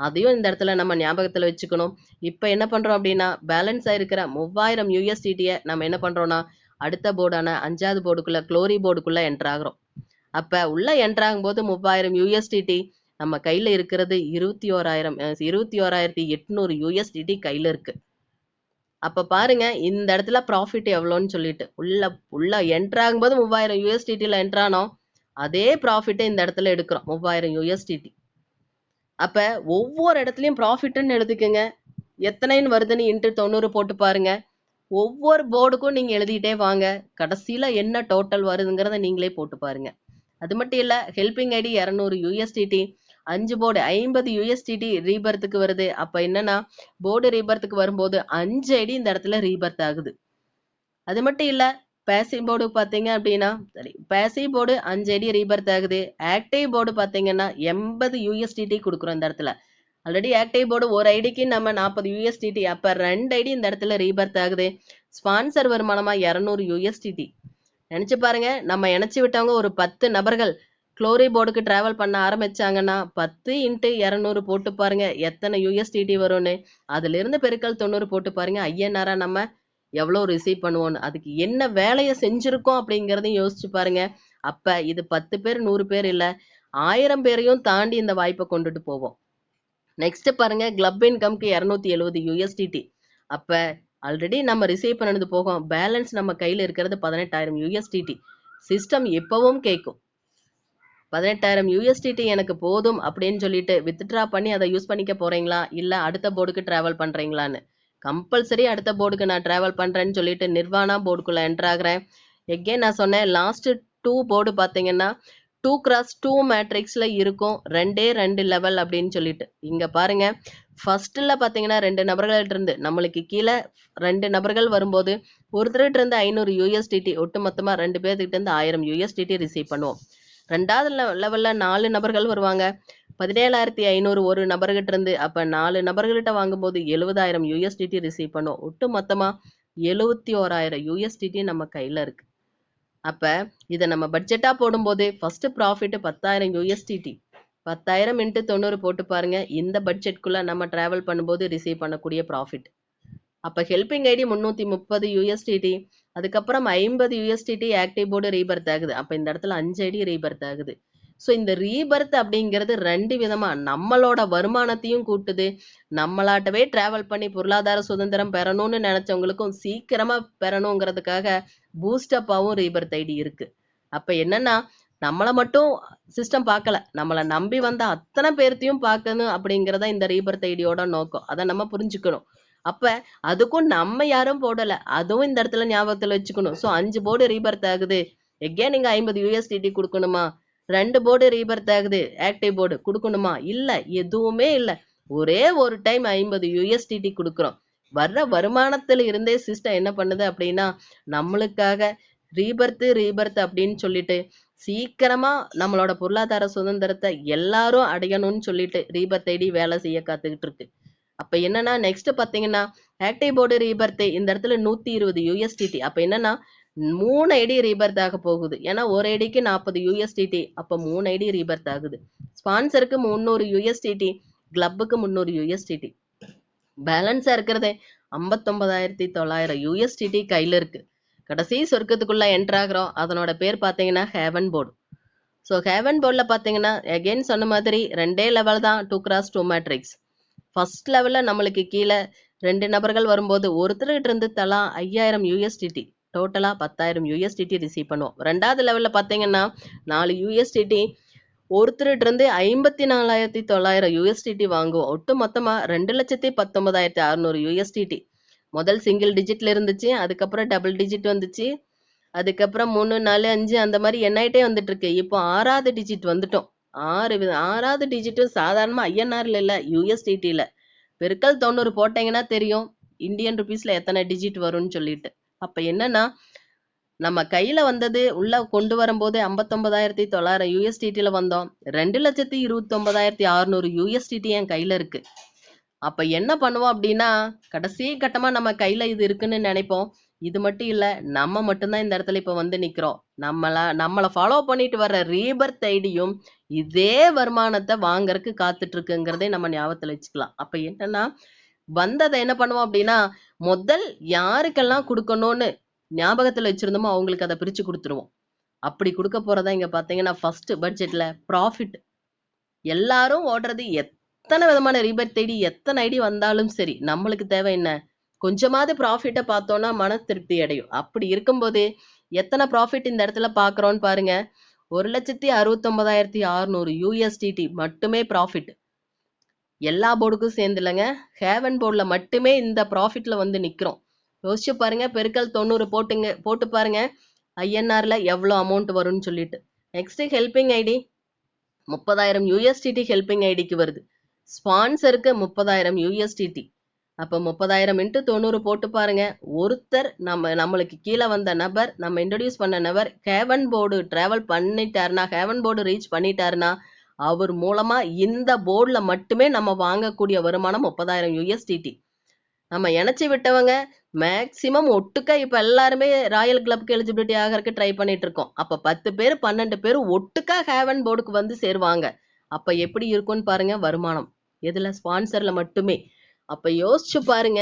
அதையும் இந்த இடத்துல நம்ம ஞாபகத்துல வச்சுக்கணும். இப்ப என்ன பண்றோம் அப்படின்னா பேலன்ஸ் ஆயிருக்கிற 3000 USDT-ய நம்ம என்ன பண்றோம்னா அடுத்த போர்டான 5வது போர்டுக்குள்ள க்ளோரி போர்டுக்குள்ள என்டர் ஆகுறோம். அப்ப உள்ள என்டர் ஆகும்போது 3000 USDT, நம்ம கையில இருக்கிறது 21,800 USDT கையில இருக்கு. அப்ப பாருங்க இந்த இடத்துல ப்ராஃபிட் எவ்வளோன்னு சொல்லிட்டு உள்ள என்டர் ஆகும்போது 3000 USDT-ல என்டர் ஆனோம். அதே ப்ராஃபிட்டை இந்த இடத்துல எடுக்கிறோம் 3000 USDT. அப்ப ஒவ்வொரு இடத்துலயும் ப்ராஃபிட்னு எழுதிக்கங்க. எத்தனைன்னு வருதுன்னு × 90 போட்டு பாருங்க. ஒவ்வொரு போர்டுக்கும் நீங்க எழுதிட்டே வாங்க. கடைசியில என்ன டோட்டல் வருதுங்கிறத நீங்களே போட்டு பாருங்க. அது மட்டும் இல்ல helping ID 200 USDT, 5 board 50 USDT ரீபர்த்துக்கு வருது. அப்ப என்னன்னா போர்டு ரீபர்த்துக்கு வரும்போது 5 ஐடி இந்த இடத்துல ரீபர்த் ஆகுது. அது மட்டும் இல்ல பேசிவ் போர்டு பாத்தீங்க அப்படின்னா பேசிவ் போர்டு 5 ஐடி ரீபர்த் ஆகுது. ஆக்டிவ் போர்டு பாத்தீங்கன்னா 80 USDT கொடுக்குறோம் இந்த இடத்துல. ஆல்ரெடி ஆக்டிவ் போர்டு ஒரு ஐடிக்கு நம்ம 40 USDT, அப்ப 2 ஐடி இந்த இடத்துல ரீபர்த் ஆகுது. ஸ்பான்சர் வருமானமா 200 USDT. நினைச்சு பாருங்க, நம்ம இணைச்சு விட்டவங்க ஒரு 10 நபர்கள் க்ளோரி போர்டுக்கு டிராவல் பண்ண ஆரம்பிச்சாங்கன்னா 10 × 200 போட்டு பாருங்க எத்தனை USDT வரும்னு. அதுல இருந்து பெருக்கல் 90 போட்டு பாருங்க INR-ஆ நம்ம எவ்வளவு ரிசீவ் பண்ணுவோம்னு. அதுக்கு என்ன வேலையை செஞ்சிருக்கோம் அப்படிங்கிறதையும் யோசிச்சு பாருங்க. அப்ப இது 10 பேர் 100 பேர் இல்ல 1000 பேரையும் தாண்டி இந்த வாய்ப்பை கொண்டுட்டு போவோம். நெக்ஸ்ட் பாருங்க கிளப் இன்கம்க்கு 270 USDT. அப்ப ஆல்ரெடி நம்ம ரிசீவ் பண்ணது போகும், பேலன்ஸ் நம்ம கையில இருக்கிறது 18,000 USDT. சிஸ்டம் எப்பவும் கேட்கும் 18,000 USDT எனக்கு போதும் அப்படின்னு சொல்லிட்டு வித்ட்ரா பண்ணி அதை யூஸ் பண்ணிக்க போறீங்களா, இல்ல அடுத்த போர்டுக்கு டிராவல் பண்றீங்களான்னு. கம்பல்சரி அடுத்த போர்டுக்கு நான் டிராவல் பண்றேன்னு சொல்லிட்டு நிர்வாணா போர்டுக்குள்ள என்டர் ஆகுறேன். எகெயின் நான் சொன்னேன், லாஸ்ட் 2 போர்டு பாத்தீங்கன்னா 2x2 மேட்ரிக்ஸ்ல இருக்கும், 2 லெவல் அப்படின்னு சொல்லிட்டு. இங்க பாருங்க, ஃபர்ஸ்ட்ல பாத்தீங்கன்னா 2 நபர்கள்ட்ட இருந்து நம்மளுக்கு கீழே 2 நபர்கள் வரும்போது ஒருத்தர்கிட்ட இருந்து 500 USDT, ஒட்டு மொத்தமா 2 பேர்கிட்ட இருந்து 1000 USDT ரிசீவ் பண்ணுவோம். ரெண்டாவது லெவல்ல 4 நபர்கள் வருவாங்க, 17,500 ஒரு நபர்கிட்ட இருந்து. அப்ப 4 நபர்கள்ட்ட வாங்கும்போது 70,000 USDT ரிசீவ் பண்ணுவோம். ஒட்டு மொத்தமா 71,000 USDT நம்ம கையில இருக்கு. அப்ப இதை நம்ம பட்ஜெட்டா போடும்போது ஃபர்ஸ்ட் ப்ராஃபிட் 10,000 USDT. 10,000 × 90 போட்டு பாருங்க, இந்த பட்ஜெட்குள்ள நம்ம டிராவல் பண்ணும்போது ரிசீவ் பண்ணக்கூடிய ப்ராஃபிட். அப்ப ஹெல்பிங் ஐடி 330 USDT, அதுக்கப்புறம் 50 USDT ஆக்டிவ் போர்டு ரீபர்த் ஆகுது. அப்ப இந்த இடத்துல 5 ஐடி ரீபர்த் ஆகுது. ஸோ இந்த ரீபர்த் அப்படிங்கிறது 2 விதமா நம்மளோட வருமானத்தையும் கூட்டுது, நம்மளாட்டவே டிராவல் பண்ணி பொருளாதார சுதந்திரம் பெறணும்னு நினைச்சவங்களுக்கும் சீக்கிரமா பெறணுங்கிறதுக்காக பூஸ்டப்பாவும் ரீபர்த் ஐடி இருக்கு. அப்ப என்னன்னா, நம்மளை மட்டும் சிஸ்டம் பார்க்கல, நம்மளை நம்பி வந்த அத்தனை பேர்த்தையும் பார்க்கணும் அப்படிங்கிறத இந்த ரீபர்த் ஐடியோட நோக்கம். அதை நம்ம புரிஞ்சுக்கணும். அப்ப அதுக்கும் நம்ம யாரும் போடல, அதுவும் இந்த இடத்துல ஞாபகத்துல வச்சுக்கணும். ஸோ 5 போர்டு ரீபர்த் ஆகுது, எகே நீங்க 50 USDT கொடுக்கணுமா? 2 போர்டு ரீபர்த் ஆகுது, ஆக்டிவ் போர்டு கொடுக்கணுமா? இல்ல, எதுவுமே இல்ல. ஒரே ஒரு டைம் 50 USDT கொடுக்குறோம். வர்ற வருமானத்துல இருந்தே சிஸ்டம் என்ன பண்ணுது அப்படின்னா, நம்மளுக்காக ரீபர்த் அப்படின்னு சொல்லிட்டு சீக்கிரமா நம்மளோட பொருளாதார சுதந்திரத்தை எல்லாரும் அடையணும்னு சொல்லிட்டு ரீபர்த் ஐடி வேலை செய்ய காத்துக்கிட்டு இருக்கு. அப்ப என்னன்னா, நெக்ஸ்ட் பாத்தீங்கன்னா ஆக்டிவ் போர்டு ரீபர்த் இந்த இடத்துல 120 USDT. அப்ப என்னன்னா 3 ஐடி ரீபர்த் ஆக போகுது. ஏன்னா ஒரு ஐடிக்கு 40 USDT, அப்ப 3 ஐடி ரீபர்த் ஆகுது. ஸ்பான்சருக்கு 300 USDT, கிளப்புக்கு 300 USDT. பேலன்ஸா இருக்கிறதே 59,900 USDT கையில இருக்கு. கடைசி சொர்க்கத்துக்குள்ள என்டர் ஆகிறோம். அதனோட பேர் பாத்தீங்கன்னா ஹேவன் போர்டு. ஸோ ஹேவன் போர்ட்ல பாத்தீங்கன்னா அகெயின் சொன்ன மாதிரி 2 லெவல் தான் 2x2 மேட்ரிக்ஸ். ஃபர்ஸ்ட் லெவல்ல நம்மளுக்கு கீழே 2 நபர்கள் வரும்போது ஒருத்தர்கிட்ட இருந்து தலா 5,000 USDT, டோட்டலா 10,000 USDT ரிசீவ் பண்ணுவோம். ரெண்டாவது லெவல்ல பாத்தீங்கன்னா 4 USDT, ஒருத்தர்கிட்ட இருந்து 54,900 USDT வாங்குவோம். ஒட்டு மொத்தமா 2,19,600 USDT. முதல் சிங்கிள் டிஜிட்ல இருந்துச்சு, அதுக்கப்புறம் டபுள் டிஜிட் வந்துச்சு, அதுக்கப்புறம் 3, 4, 5 அந்த மாதிரி எண்ணாயிட்டே வந்துட்டு இருக்கு. இப்போ 6வது டிஜிட் வந்துட்டோம். 6வது டிஜிட்டும் சாதாரணமா ஐஎன்ஆர்ல இல்ல, USDTல. பெருக்கல் 90 போட்டீங்கன்னா தெரியும் இந்தியன் ருபீஸ்ல எத்தனை டிஜிட் வரும்னு சொல்லிட்டு. அப்ப என்னன்னா, நம்ம கையில வந்தது உள்ள கொண்டு வரும்போது 59,900 USDTல வந்தோம். 2,29,600 USDT என் கையில இருக்கு. அப்ப என்ன பண்ணுவோம் அப்படின்னா, கடைசி கட்டமா நம்ம கையில இது இருக்குன்னு நினைப்போம். இது மட்டும் இல்ல, நம்ம மட்டும்தான் இந்த இடத்துல இப்ப வந்து நிக்கிறோம். நம்மளை ஃபாலோ பண்ணிட்டு வர்ற ரீபர்த் ஐடியும் இதே வருமானத்தை வாங்கறதுக்கு காத்துட்டு இருக்குங்கிறதே நம்ம ஞாபகத்துல வச்சுக்கலாம். அப்ப என்னன்னா, வந்ததை என்ன பண்ணுவோம் அப்படின்னா, முதல் யாருக்கெல்லாம் கொடுக்கணும்னு ஞாபகத்துல வச்சிருந்தோமோ அவங்களுக்கு அதை பிரிச்சு கொடுத்துருவோம். அப்படி கொடுக்க போறதா இங்க பாத்தீங்கன்னா ஃபர்ஸ்ட் பட்ஜெட்ல ப்ராஃபிட். எல்லாரும் ஓடுறது எத்தனை விதமான ரீபர்த் ஐடி, எத்தனை ஐடி வந்தாலும் சரி, நம்மளுக்கு தேவை என்ன, கொஞ்சமாவது ப்ராஃபிட்டை பார்த்தோம்னா மன திருப்தி அடையும். அப்படி இருக்கும்போது எத்தனை ப்ராஃபிட் இந்த இடத்துல பாக்குறோம்னு பாருங்க. 1,69,600 USDT மட்டுமே ப்ராஃபிட். எல்லா போர்டுக்கும் சேர்ந்து இல்லைங்க, ஹேவன் போர்டுல மட்டுமே இந்த ப்ராஃபிட்ல வந்து நிக்கிறோம். யோசிச்சு பாருங்க, பெருக்கல் 90 போட்டு பாருங்க ஐஎன்ஆர்ல எவ்வளவு அமௌண்ட் வரும்னு சொல்லிட்டு. Next helping ID 30,000 USDT helping ஐடிக்கு வருது. ஸ்பான்சருக்கு 30,000 USDT. அப்ப 30,000 × 90 போட்டு பாருங்க. ஒருத்தர் நம்மளுக்கு கீழே வந்த நபர், நம்ம இன்ட்ரடியூஸ் பண்ண நபர் ஹேவன் போர்டு டிராவல் பண்ணிட்டாருன்னா, ஹேவன் போர்டு ரீச் பண்ணிட்டாருன்னா, அவர் மூலமா இந்த போர்டுல மட்டுமே நம்ம வாங்கக்கூடிய வருமானம் 30,000 USDT. நம்ம இணைச்சி விட்டவங்க மேக்சிமம் ஒட்டுக்கா இப்ப எல்லாருமே ராயல் கிளப்க்கு எலிஜிபிலிட்டி ஆகிறதுக்கு ட்ரை பண்ணிட்டு இருக்கோம். அப்ப 10 பேர் 12 பேர் ஒட்டுக்கா ஹேவன் போர்டுக்கு வந்து சேருவாங்க. அப்ப எப்படி இருக்கும்னு பாருங்க வருமானம். எதுல? ஸ்பான்சர்ல மட்டுமே. அப்ப யோசிச்சு பாருங்க,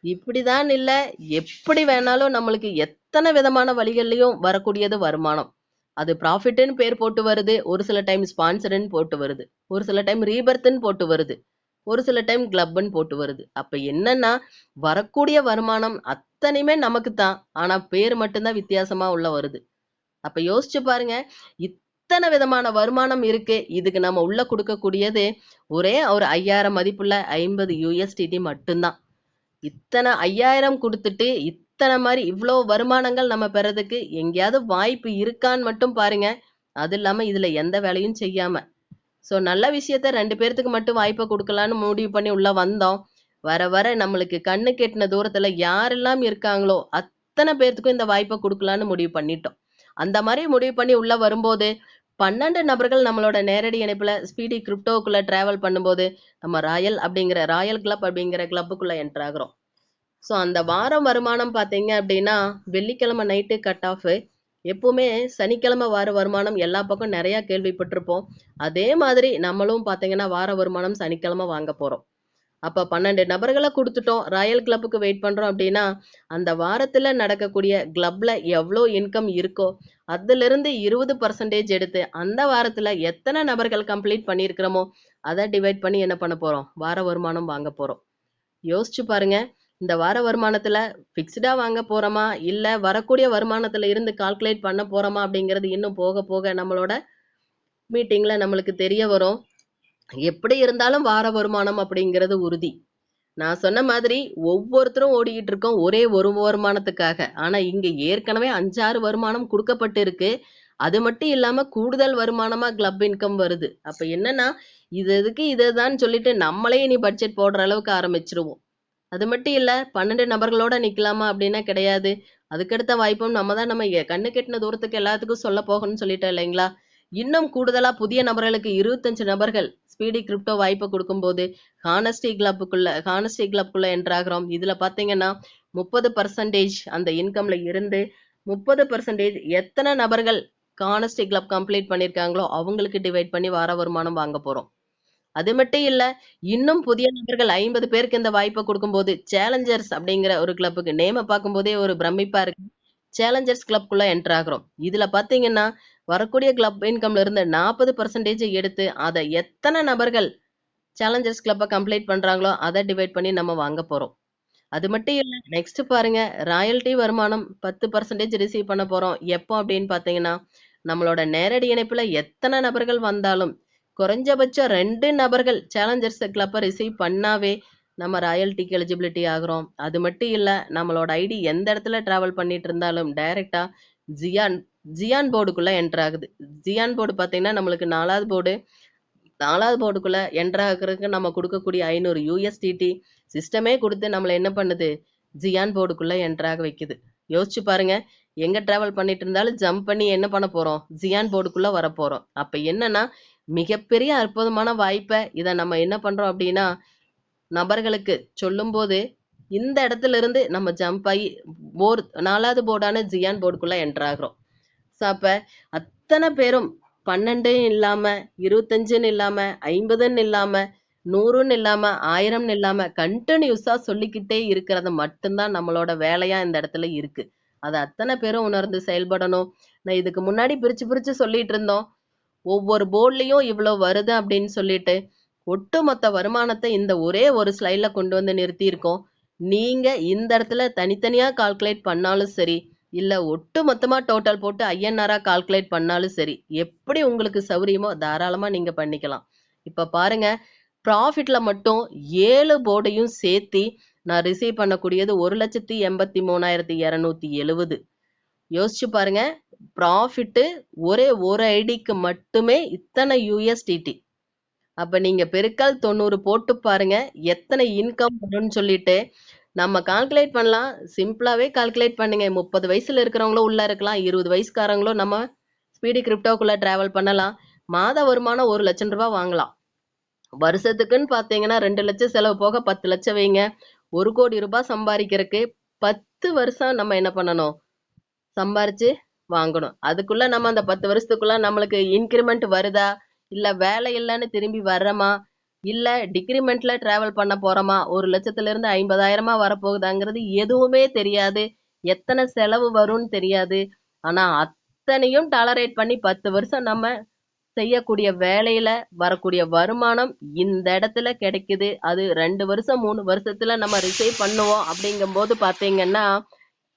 இப்படிதான் இல்ல, எப்படி வேணாலும் நம்மளுக்கு எத்தனை விதமான வழிகள்லயும் வரக்கூடியது வருமானம். அது ப்ராஃபிட்னு பேர் போட்டு வருது, ஒரு சில டைம் ஸ்பான்சர்னு போட்டு வருது, ஒரு சில டைம் ரீபர்த்னு போட்டு வருது, ஒரு சில டைம் கிளப்னு போட்டு வருது. அப்ப என்னன்னா வரக்கூடிய வருமானம் அத்தனையுமே நமக்கு தான். ஆனா பேர் மட்டும்தான் வித்தியாசமா உள்ள வருது. அப்ப யோசிச்சு பாருங்க. இத்தனை விதமான வருமானம் இருக்கு. இதுக்கு நம்ம உள்ள கொடுக்கக்கூடியது ஒரே ஒரு 5000 மதிப்புள்ள 50 USDT மட்டும்தான். இத்தனை 5000 கொடுத்துட்டு இத்தனை மாதிரி இவ்வளோ வருமானங்கள் நம்ம பெறதுக்கு எங்கேயாவது வாய்ப்பு இருக்கான்னு மட்டும் பாருங்க. அது இல்லாம இதுல எந்த வேலையும் செய்யாம ஸோ நல்ல விஷயத்த 2 பேர்த்துக்கு மட்டும் வாய்ப்பை கொடுக்கலான்னு முடிவு பண்ணி உள்ள வந்தோம். வர வர நம்மளுக்கு கண்ணு கெட்டின தூரத்துல யாரெல்லாம் இருக்காங்களோ அத்தனை பேர்த்துக்கும் இந்த வாய்ப்பை கொடுக்கலான்னு முடிவு பண்ணிட்டோம். அந்த மாதிரி முடிவு பண்ணி உள்ள வரும்போது 12 நபர்கள் நம்மளோட நேரடி இணைப்புல ஸ்பீடி கிரிப்டோக்குள்ள டிராவல் பண்ணும்போது நம்ம ராயல் கிளப் அப்படிங்கிற கிளப்புக்குள்ள என்டர் ஆகுறோம். ஸோ அந்த வாரம் வருமானம் பார்த்தீங்க அப்படின்னா வெள்ளிக்கிழமை நைட்டு கட் ஆஃப். எப்பவுமே சனிக்கிழமை வார வருமானம் எல்லா பக்கம் நிறைய கேள்விப்பட்டிருப்போம். அதே மாதிரி நம்மளும் பார்த்தீங்கன்னா வார வருமானம் சனிக்கிழமை வாங்க போறோம். அப்ப 12 நபர்களை கொடுத்துட்டோம். ராயல் கிளப்புக்கு வெயிட் பண்றோம் அப்படின்னா அந்த வாரத்துல நடக்கக்கூடிய கிளப்ல எவ்வளோ இன்கம் இருக்கோ அதுல இருந்து 20% எடுத்து அந்த வாரத்துல எத்தனை நபர்கள் கம்ப்ளீட் பண்ணியிருக்கிறோமோ அதை டிவைட் பண்ணி என்ன பண்ண போறோம், வார வருமானம் வாங்க போறோம். யோசிச்சு பாருங்க. இந்த வார வருமானத்துல பிக்ஸ்டா வாங்க போறோமா இல்ல வரக்கூடிய வருமானத்துல இருந்து கால்குலேட் பண்ண போறோமா அப்படிங்கிறது இன்னும் போக போக நம்மளோட மீட்டிங்ல நம்மளுக்கு தெரிய வரும். எப்படி இருந்தாலும் வார வருமானம் அப்படிங்கிறது உறுதி. நான் சொன்ன மாதிரி ஒவ்வொருத்தரும் ஓடிக்கிட்டு இருக்கோம் ஒரே ஒரு வருமானத்துக்காக. ஆனா இங்க ஏற்கனவே 5-6 வருமானம் கொடுக்கப்பட்டு இருக்கு. அது மட்டும் இல்லாம கூடுதல் வருமானமா கிளப் இன்கம் வருது. அப்ப என்னன்னா இது எதுக்கு இதுதான் சொல்லிட்டு நம்மளே இனி பட்ஜெட் போடுற அளவுக்கு ஆரம்பிச்சிருவோம். அது மட்டும் இல்ல 12 நபர்களோட நிக்கலாமா அப்படின்னா கிடையாது. அதுக்கடுத்த வாய்ப்பும் நம்ம கண்ணு கெட்டின தூரத்துக்கு எல்லாத்துக்கும் சொல்ல போகணும்னு சொல்லிட்டோம் இல்லைங்களா. இன்னும் கூடுதலா புதிய நபர்களுக்கு 25 நபர்கள் ஸ்பீடி கிரிப்டோ வாய்ப்பு கொடுக்கும்போது ஹானஸ்டி கிளப்புக்குள்ள என்டர் ஆகிறோம். இதுல பாத்தீங்கன்னா 30% அந்த இன்கம்ல இருந்து 30% எத்தனை நபர்கள் ஹானஸ்டி கிளப் கம்ப்ளீட் பண்ணிருக்காங்களோ அவங்களுக்கு டிவைட் பண்ணி வார வருமானம் வாங்க போறோம். அது மட்டும் இல்ல இன்னும் புதிய நபர்கள் 50 பேருக்கு இந்த வாய்ப்பை கொடுக்கும்போது சேலஞ்சர்ஸ் அப்படிங்கிற ஒரு கிளப்புக்கு நேம பார்க்கும்போதே ஒரு பிரமிப்பா இருக்கு. சேலஞ்சர்ஸ் கிளப்குள்ள என்டர் ஆகிறோம். இதுல பாத்தீங்கன்னா வரக்கூடிய கிளப் இன்கம்ல இருந்து 40% எடுத்து அதை எத்தனை நபர்கள் சேலஞ்சர்ஸ் கிளப்பை கம்ப்ளீட் பண்றாங்களோ அதை டிவைட் பண்ணி நம்ம வாங்க போறோம். அது மட்டும் இல்ல நெக்ஸ்ட் பாருங்க, ராயல்டி வருமானம் 10% ரிசீவ் பண்ண போறோம். எப்போ அப்படின்னு பாத்தீங்கன்னா நம்மளோட நேரடி இணைப்புல எத்தனை நபர்கள் வந்தாலும் குறைஞ்சபட்சம் 2 நபர்கள் சேலஞ்சர்ஸ் கிளப்பை ரிசீவ் பண்ணாவே நம்ம ராயல்டிக்கு எலிஜிபிலிட்டி ஆகுறோம். அது மட்டும் இல்ல நம்மளோட ஐடி எந்த இடத்துல டிராவல் பண்ணிட்டு இருந்தாலும் டைரக்டா ஜியான் போர்டுக்குள்ள என்டர் ஆகுது. ஜியான் போர்டு பாத்தீங்கன்னா நம்மளுக்கு 4வது போர்டுக்குள்ள என்டர் ஆகுறதுக்கு நம்ம கொடுக்கக்கூடிய 500 USDT சிஸ்டமே கொடுத்து நம்மள என்ன பண்ணுது, ஜியான் போர்டுக்குள்ள என்டர் ஆக வைக்குது. யோசிச்சு பாருங்க. எங்க டிராவல் பண்ணிட்டு இருந்தாலும் ஜம்ப் பண்ணி என்ன பண்ண போறோம், ஜியான் போர்டுக்குள்ள வர போறோம். அப்ப என்னன்னா மிகப்பெரிய அற்புதமான வாய்ப்பை இதை நம்ம என்ன பண்றோம் அப்படின்னா நபர்களுக்கு சொல்லும்போது இந்த இடத்துல இருந்து நம்ம ஜம்ப் ஆகி 4வது போர்டான ஜியான் போர்டுக்குள்ள என்டர் ஆகிறோம். ஸோ அப்ப அத்தனை பேரும் 12 இல்லாம 25 இல்லாம 50 இல்லாம 100 இல்லாம 1000 இல்லாம கண்டினியூஸா சொல்லிக்கிட்டே இருக்கிறது மட்டும்தான் நம்மளோட வேலையா இந்த இடத்துல இருக்கு. அதை அத்தனை பேரும் உணர்ந்து செயல்படணும். நான் இதுக்கு முன்னாடி பிரிச்சு சொல்லிட்டு இருந்தோம். ஒவ்வொரு போர்ட்லயும் இவ்வளவு வருது அப்படின்னு சொல்லிட்டு ஒட்டுமொத்த வருமானத்தை இந்த ஒரே ஒரு ஸ்லைட்ல கொண்டு வந்து நிறுத்தி இருக்கோம். நீங்க இந்த இடத்துல தனித்தனியா கால்குலேட் பண்ணாலும் சரி இல்ல ஒட்டு மொத்தமா டோட்டல் போட்டு INR கால்குலேட் பண்ணாலும் சரி, எப்படி உங்களுக்கு சௌரியமோ தாராளமா நீங்க பண்ணிக்கலாம். இப்ப பாருங்க, ப்ராஃபிட்ல மட்டும் 7 போர்டையும் சேர்த்தி நான் ரிசீவ் பண்ணக்கூடியது 1,83,270. யோசிச்சு பாருங்க. ப்ராஃபிட் ஒரே ஒரு ஐடிக்கு மட்டுமே இத்தனை USDT. அப்ப நீங்க பெருக்கல் 90 போட்டு பாருங்க எத்தனை இன்கம் வரும்னு சொல்லிட்டு நம்ம கால்குலேட் பண்ணலாம். சிம்பிளாவே கால்குலேட் பண்ணுங்க. 30 வயசுல இருக்கிறவங்களும் உள்ள இருக்கலாம், 20 வயசுக்காரங்களும் நம்ம ஸ்பீடி கிரிப்டோக்குள்ள டிராவல் பண்ணலாம். மாத வருமானம் 1 லட்சம் ரூபாய் வாங்கலாம். வருஷத்துக்குன்னு பாத்தீங்கன்னா 2 லட்சம் செலவு போக 10 லட்சம் வைங்க. 1 கோடி ரூபாய் சம்பாதிக்கிறதுக்கு 10 வருஷம் நம்ம என்ன பண்ணணும், சம்பாரிச்சு வாங்கணும். அதுக்குள்ள நம்ம அந்த 10 வருஷத்துக்குள்ள நம்மளுக்கு இன்கிரிமெண்ட் வருதா இல்ல வேலை இல்லைன்னு திரும்பி வர்றோமா இல்ல டிக்ரிமெண்ட்ல டிராவல் பண்ண போறோமா, 1 லட்சத்துல இருந்து 50,000 வரப்போகுதாங்கிறது எதுவுமே தெரியாது. எத்தனை செலவு வரும்னு தெரியாது. ஆனா அத்தனையும் டாலரேட் பண்ணி 10 வருஷம் நம்ம செய்யக்கூடிய வேலையில வரக்கூடிய வருமானம் இந்த இடத்துல கிடைக்குது. அது 2 வருஷம் 3 வருஷத்துல நம்ம ரிசைவ் பண்ணுவோம் அப்படிங்கும்போது பாத்தீங்கன்னா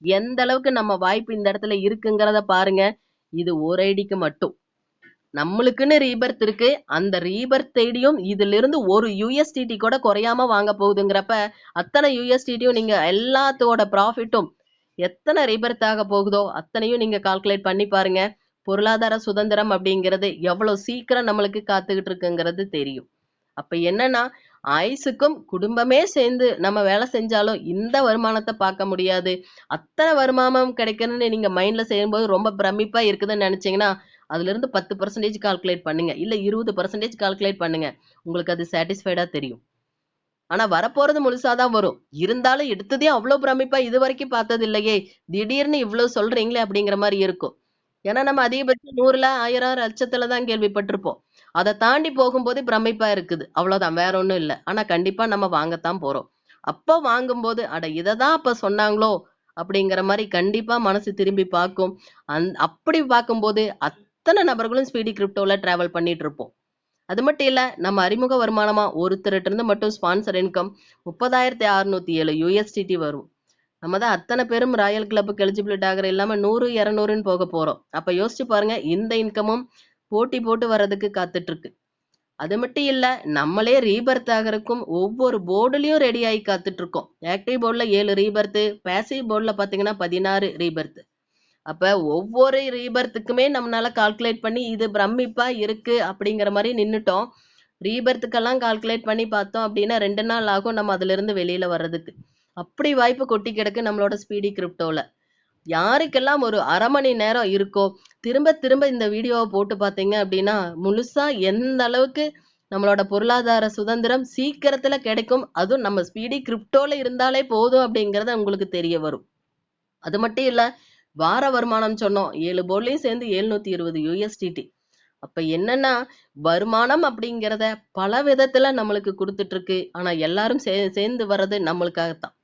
எந்த அளவுக்கு நம்ம வாய்ப்பு இந்த இடத்துல இருக்குங்கிறத பாருங்க. இது ஒரு ஐடிக்கு மட்டும். நம்மளுக்குன்னு ரீபர்த் இருக்கு. அந்த ரீபர்த் ஐடியும் இதுல இருந்து ஒரு யூஎஸ்டிடி கூட குறையாம வாங்க போகுதுங்கிறப்ப அத்தனை யூஎஸ்டிடியும் நீங்க எல்லாத்தோட ப்ராஃபிட்டும் எத்தனை ரீபர்த் ஆக போகுதோ அத்தனையும் நீங்க கால்குலேட் பண்ணி பாருங்க. பொருளாதார சுதந்திரம் அப்படிங்கிறது எவ்வளவு சீக்கிரம் நம்மளுக்கு காத்துக்கிட்டு இருக்குங்கிறது தெரியும். அப்ப என்னன்னா ஆயுசுக்கும் குடும்பமே சேர்ந்து நம்ம வேலை செஞ்சாலும் இந்த வருமானத்தை பார்க்க முடியாது. அத்தனை வருமானம் கிடைக்கணும்னு நீங்க மைண்ட்ல செய்யும்போது ரொம்ப பிரமிப்பா இருக்குதுன்னு நினைச்சீங்கன்னா அதுல இருந்து 10% கால்குலேட் பண்ணுங்க, இல்ல 20% கால்குலேட் பண்ணுங்க. உங்களுக்கு அது சாட்டிஸ்ஃபைடா தெரியும். ஆனா வரப்போறது முழுசாதான் வரும். இருந்தாலும் எடுத்ததே அவ்வளவு பிரமிப்பா இது வரைக்கும் பார்த்தது இல்லையே, திடீர்னு இவ்வளவு சொல்றீங்களே அப்படிங்கிற மாதிரி இருக்கும். ஏன்னா நம்ம அதிகபட்சம் 100ல 1000 லட்சத்துல தான் கேள்விப்பட்டிருப்போம். அதை தாண்டி போகும்போது பிரமிப்பா இருக்குது. அவ்வளவுதான், வேற ஒண்ணும் இல்ல. ஆனா கண்டிப்பா நம்ம வாங்கத்தான் போறோம். அப்ப வாங்கும்போது அட இததான் அப்ப சொன்னாங்களோ அப்படிங்கிற மாதிரி கண்டிப்பா மனசு திரும்பி பார்க்கும். அப்படி பார்க்கும்போது அத்தனை நபர்களும் ஸ்பீடி கிரிப்டோல டிராவல் பண்ணிட்டு இருப்போம். அது மட்டும் இல்ல, நம்ம அறிமுக வருமானமா ஒருத்தர்கிட்ட இருந்து மட்டும் ஸ்பான்சர் இன்கம் 30,607 USDT வரும். நம்ம தான் அத்தனை பேரும் ராயல் கிளப்புக்கு எலிஜிபிலிட்டி ஆகிற இல்லாம 100 200ன்னு போக போறோம். அப்ப யோசிச்சு பாருங்க, இந்த இன்கமும் போட்டி போட்டு வர்றதுக்கு காத்துட்டு இருக்கு. அது மட்டும் இல்ல, நம்மளே ரீபர்த் ஆகிறதுக்கும் ஒவ்வொரு போர்டுலயும் ரெடி ஆகி காத்துட்டு இருக்கோம். ஆக்டிவ் போர்டுல 7 ரீபர்த், பேசிவ் போர்டுல பாத்தீங்கன்னா 16 ரீபர்த். அப்ப ஒவ்வொரு ரீபர்த்துக்குமே நம்மளால கால்குலேட் பண்ணி இது பிரமிப்பா இருக்கு அப்படிங்கிற மாதிரி நின்னுட்டோம். ரீபர்த்துக்கெல்லாம் கால்குலேட் பண்ணி பார்த்தோம் அப்படின்னா 2 நாள் ஆகும் நம்ம அதுல இருந்து வெளியில வர்றதுக்கு. அப்படி வாய்ப்பு கொட்டி கிடக்கு நம்மளோட ஸ்பீடி கிரிப்டோல. யாருக்கெல்லாம் ஒரு அரை மணி நேரம் இருக்கோ திரும்ப திரும்ப இந்த வீடியோவை போட்டு பார்த்தீங்க அப்படின்னா முழுசா எந்த அளவுக்கு நம்மளோட பொருளாதார சுதந்திரம் சீக்கிரத்துல கிடைக்கும், அதுவும் நம்ம ஸ்பீடி கிரிப்டோல இருந்தாலே போதும் அப்படிங்கறது உங்களுக்கு தெரிய வரும். அது மட்டும் இல்ல, வார வருமானம் சொன்னோம், 7 போர்ட்லயும் சேர்ந்து 720 USDT. அப்ப என்னன்னா வருமானம் அப்படிங்கிறத பல விதத்துல நம்மளுக்கு கொடுத்துட்டு இருக்கு. ஆனா எல்லாரும் சேர்ந்து வர்றது நம்மளுக்காகத்தான்.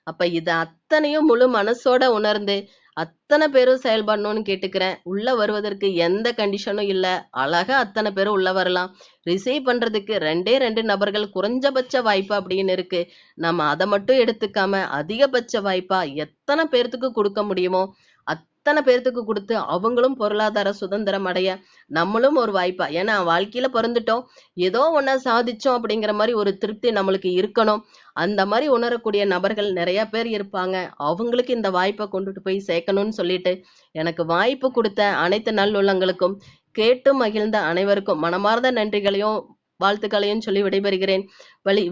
அப்ப இத அத்தனையும் முழு மனசோட உணர்ந்து அத்தனை பேரும் செயல்படணும்னு கேட்டுக்கிறேன். உள்ள வருவதற்கு எந்த கண்டிஷனும் இல்ல. அழகா அத்தனை பேரும் உள்ள வரலாம். ரிசீவ் பண்றதுக்கு 2 நபர்கள் குறைஞ்சபட்ச வாய்ப்பு அப்படின்னு இருக்கு. நம்ம அதை மட்டும் எடுத்துக்காம அதிகபட்ச வாய்ப்பா எத்தனை பேர்த்துக்கு கொடுக்க முடியுமோ அத்தனை பேர்த்துக்கு கொடுத்து அவங்களும் பொருளாதார சுதந்திரம் அடைய நம்மளும் ஒரு வாய்ப்பா, ஏன்னா வாழ்க்கையில பிறந்துட்டோம், ஏதோ ஒன்ன சாதிச்சோம் அப்படிங்கிற மாதிரி ஒரு திருப்தி நம்மளுக்கு இருக்கணும். அந்த மாதிரி உணரக்கூடிய நபர்கள் நிறைய பேர் இருப்பாங்க. அவங்களுக்கு இந்த வாய்ப்பை கொண்டுட்டு போய் சேர்க்கணும்னு சொல்லிட்டு எனக்கு வாய்ப்பு கொடுத்த அனைத்து நல்லுள்ளங்களுக்கும் கேட்டு மகிழ்ந்த அனைவருக்கும் மனமார்ந்த நன்றிகளையும் வாழ்த்துக்களையும் சொல்லி விடைபெறுகிறேன்.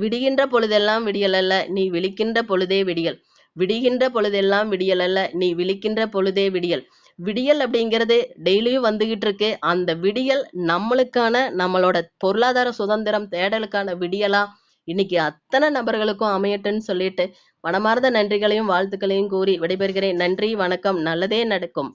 விடுகின்ற பொழுதெல்லாம் விடியல் அல்ல, நீ விழிக்கின்ற பொழுதே விடியல். விடுகின்ற பொழுதெல்லாம் விடியல் அல்ல, நீ விழிக்கின்ற பொழுதே விடியல். விடியல் அப்படிங்கிறது டெய்லியும் வந்துகிட்டு இருக்கு. அந்த விடியல் நம்மளுக்கான நம்மளோட பொருளாதார சுதந்திரம் தேடலுக்கான விடியலா இன்னைக்கு அத்தனை நபர்களுக்கும் அமையட்டுன்னு சொல்லிட்டு மனமார்ந்த நன்றிகளையும் வாழ்த்துக்களையும் கூறி விடைபெறுகிறேன். நன்றி, வணக்கம். நல்லதே நடக்கும்.